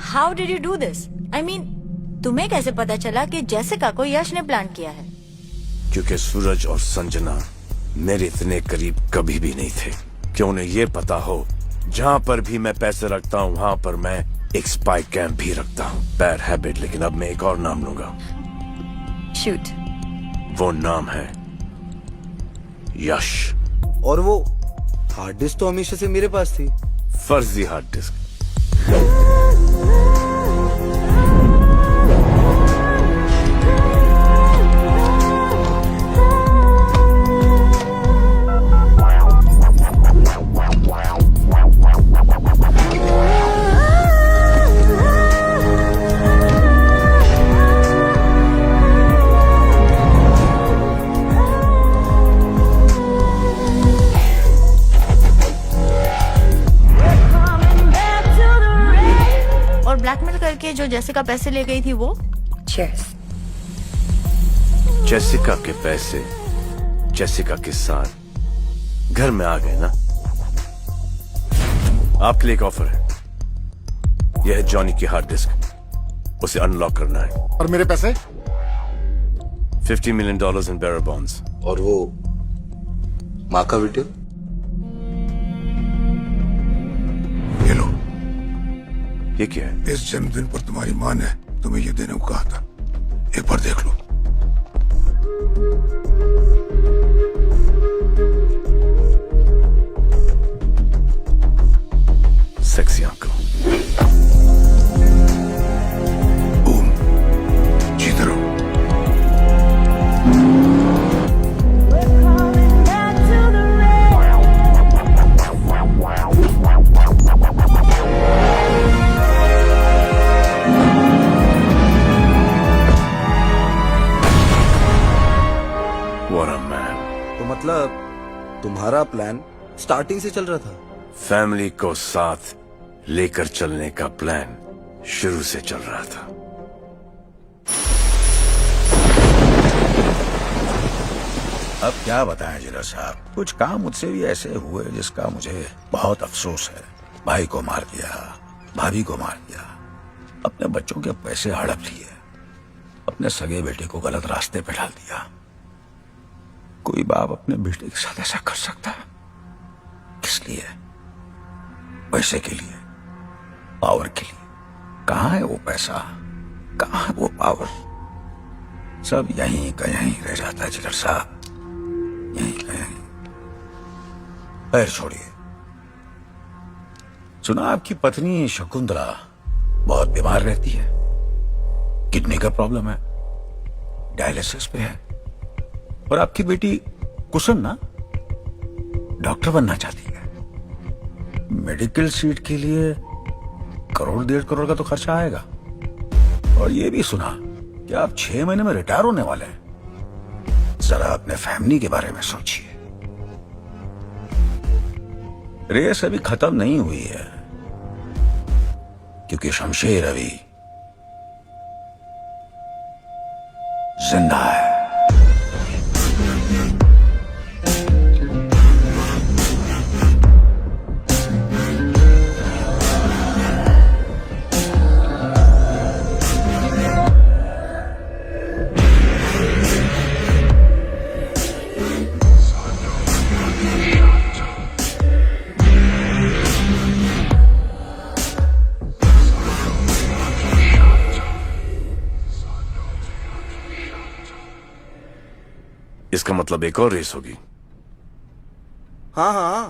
How did you do this? I mean, तुम्हें कैसे पता चला कि जेसिका को यश ने प्लान किया है? क्योंकि सूरज और संजना मेरे इतने करीब कभी भी नहीं थे कि उन्हें ये पता हो जहां पर भी मैं पैसे रखता हूं वहां पर मैं एक स्पाई कैंप भी रखता हूं। बैड हैबिट, लेकिन अब मैं एक और नाम लूंगा। शूट। वो नाम है यश। और वो हार्ड डिस्क तो हमेशा से मेरे पास थी। फर्जी हार्ड डिस्क। ब्लैकमेल करके जो जेसिका पैसे ले गई थी वो? Cheers. जेसिका के पैसे जेसिका के साथ घर में आ गए ना। आपके लिए एक ऑफर है। यह है जॉनी की हार्ड डिस्क, उसे अनलॉक करना है। और मेरे पैसे? $50 million इन बेरर बॉन्ड्स। और वो माँ का वीडियो? ये लो। ये क्या है? इस जन्मदिन पर तुम्हारी माँ ने तुम्हें ये देने को कहा था, एक बार देख लो। सेक्सी आंखों। बूम, जीते रहो। What a man. तो मतलब तुम्हारा प्लान स्टार्टिंग से चल रहा था? फैमिली को साथ लेकर चलने का प्लान शुरू से चल रहा था। अब क्या बताएं जिला साहब, कुछ काम मुझसे भी ऐसे हुए जिसका मुझे बहुत अफसोस है। भाई को मार दिया, भाभी को मार दिया, अपने बच्चों के पैसे हड़प लिए, अपने सगे बेटे को गलत रास्ते पे डाल दिया। कोई बाप अपने बेटे के साथ ऐसा कर सकता है? किस लिए? पैसे के लिए, पावर के लिए। कहाँ है वो पैसा, कहाँ है वो पावर? सब यहीं का यहीं रह जाता है जिगर साहब, यहीं का यहीं। पैर छोड़िए। सुना आपकी पत्नी शकुंतला बहुत बीमार रहती है, किडनी का प्रॉब्लम है, डायलिसिस पे है। और आपकी बेटी कुसुम ना डॉक्टर बनना चाहती है। मेडिकल सीट के लिए 1-1.5 करोड़ का तो खर्चा आएगा। और ये भी सुना कि आप 6 महीने में रिटायर होने वाले हैं। जरा अपने फैमिली के बारे में सोचिए। रेस अभी खत्म नहीं हुई है, क्योंकि शमशेर अभी जिंदा है। इसका मतलब एक और रेस होगी। हाँ हाँ,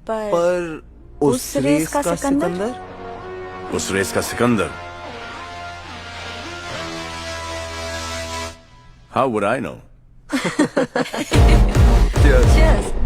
पर उस रेस का सिकंदर? उस रेस का Sikandar? How would I know? Cheers.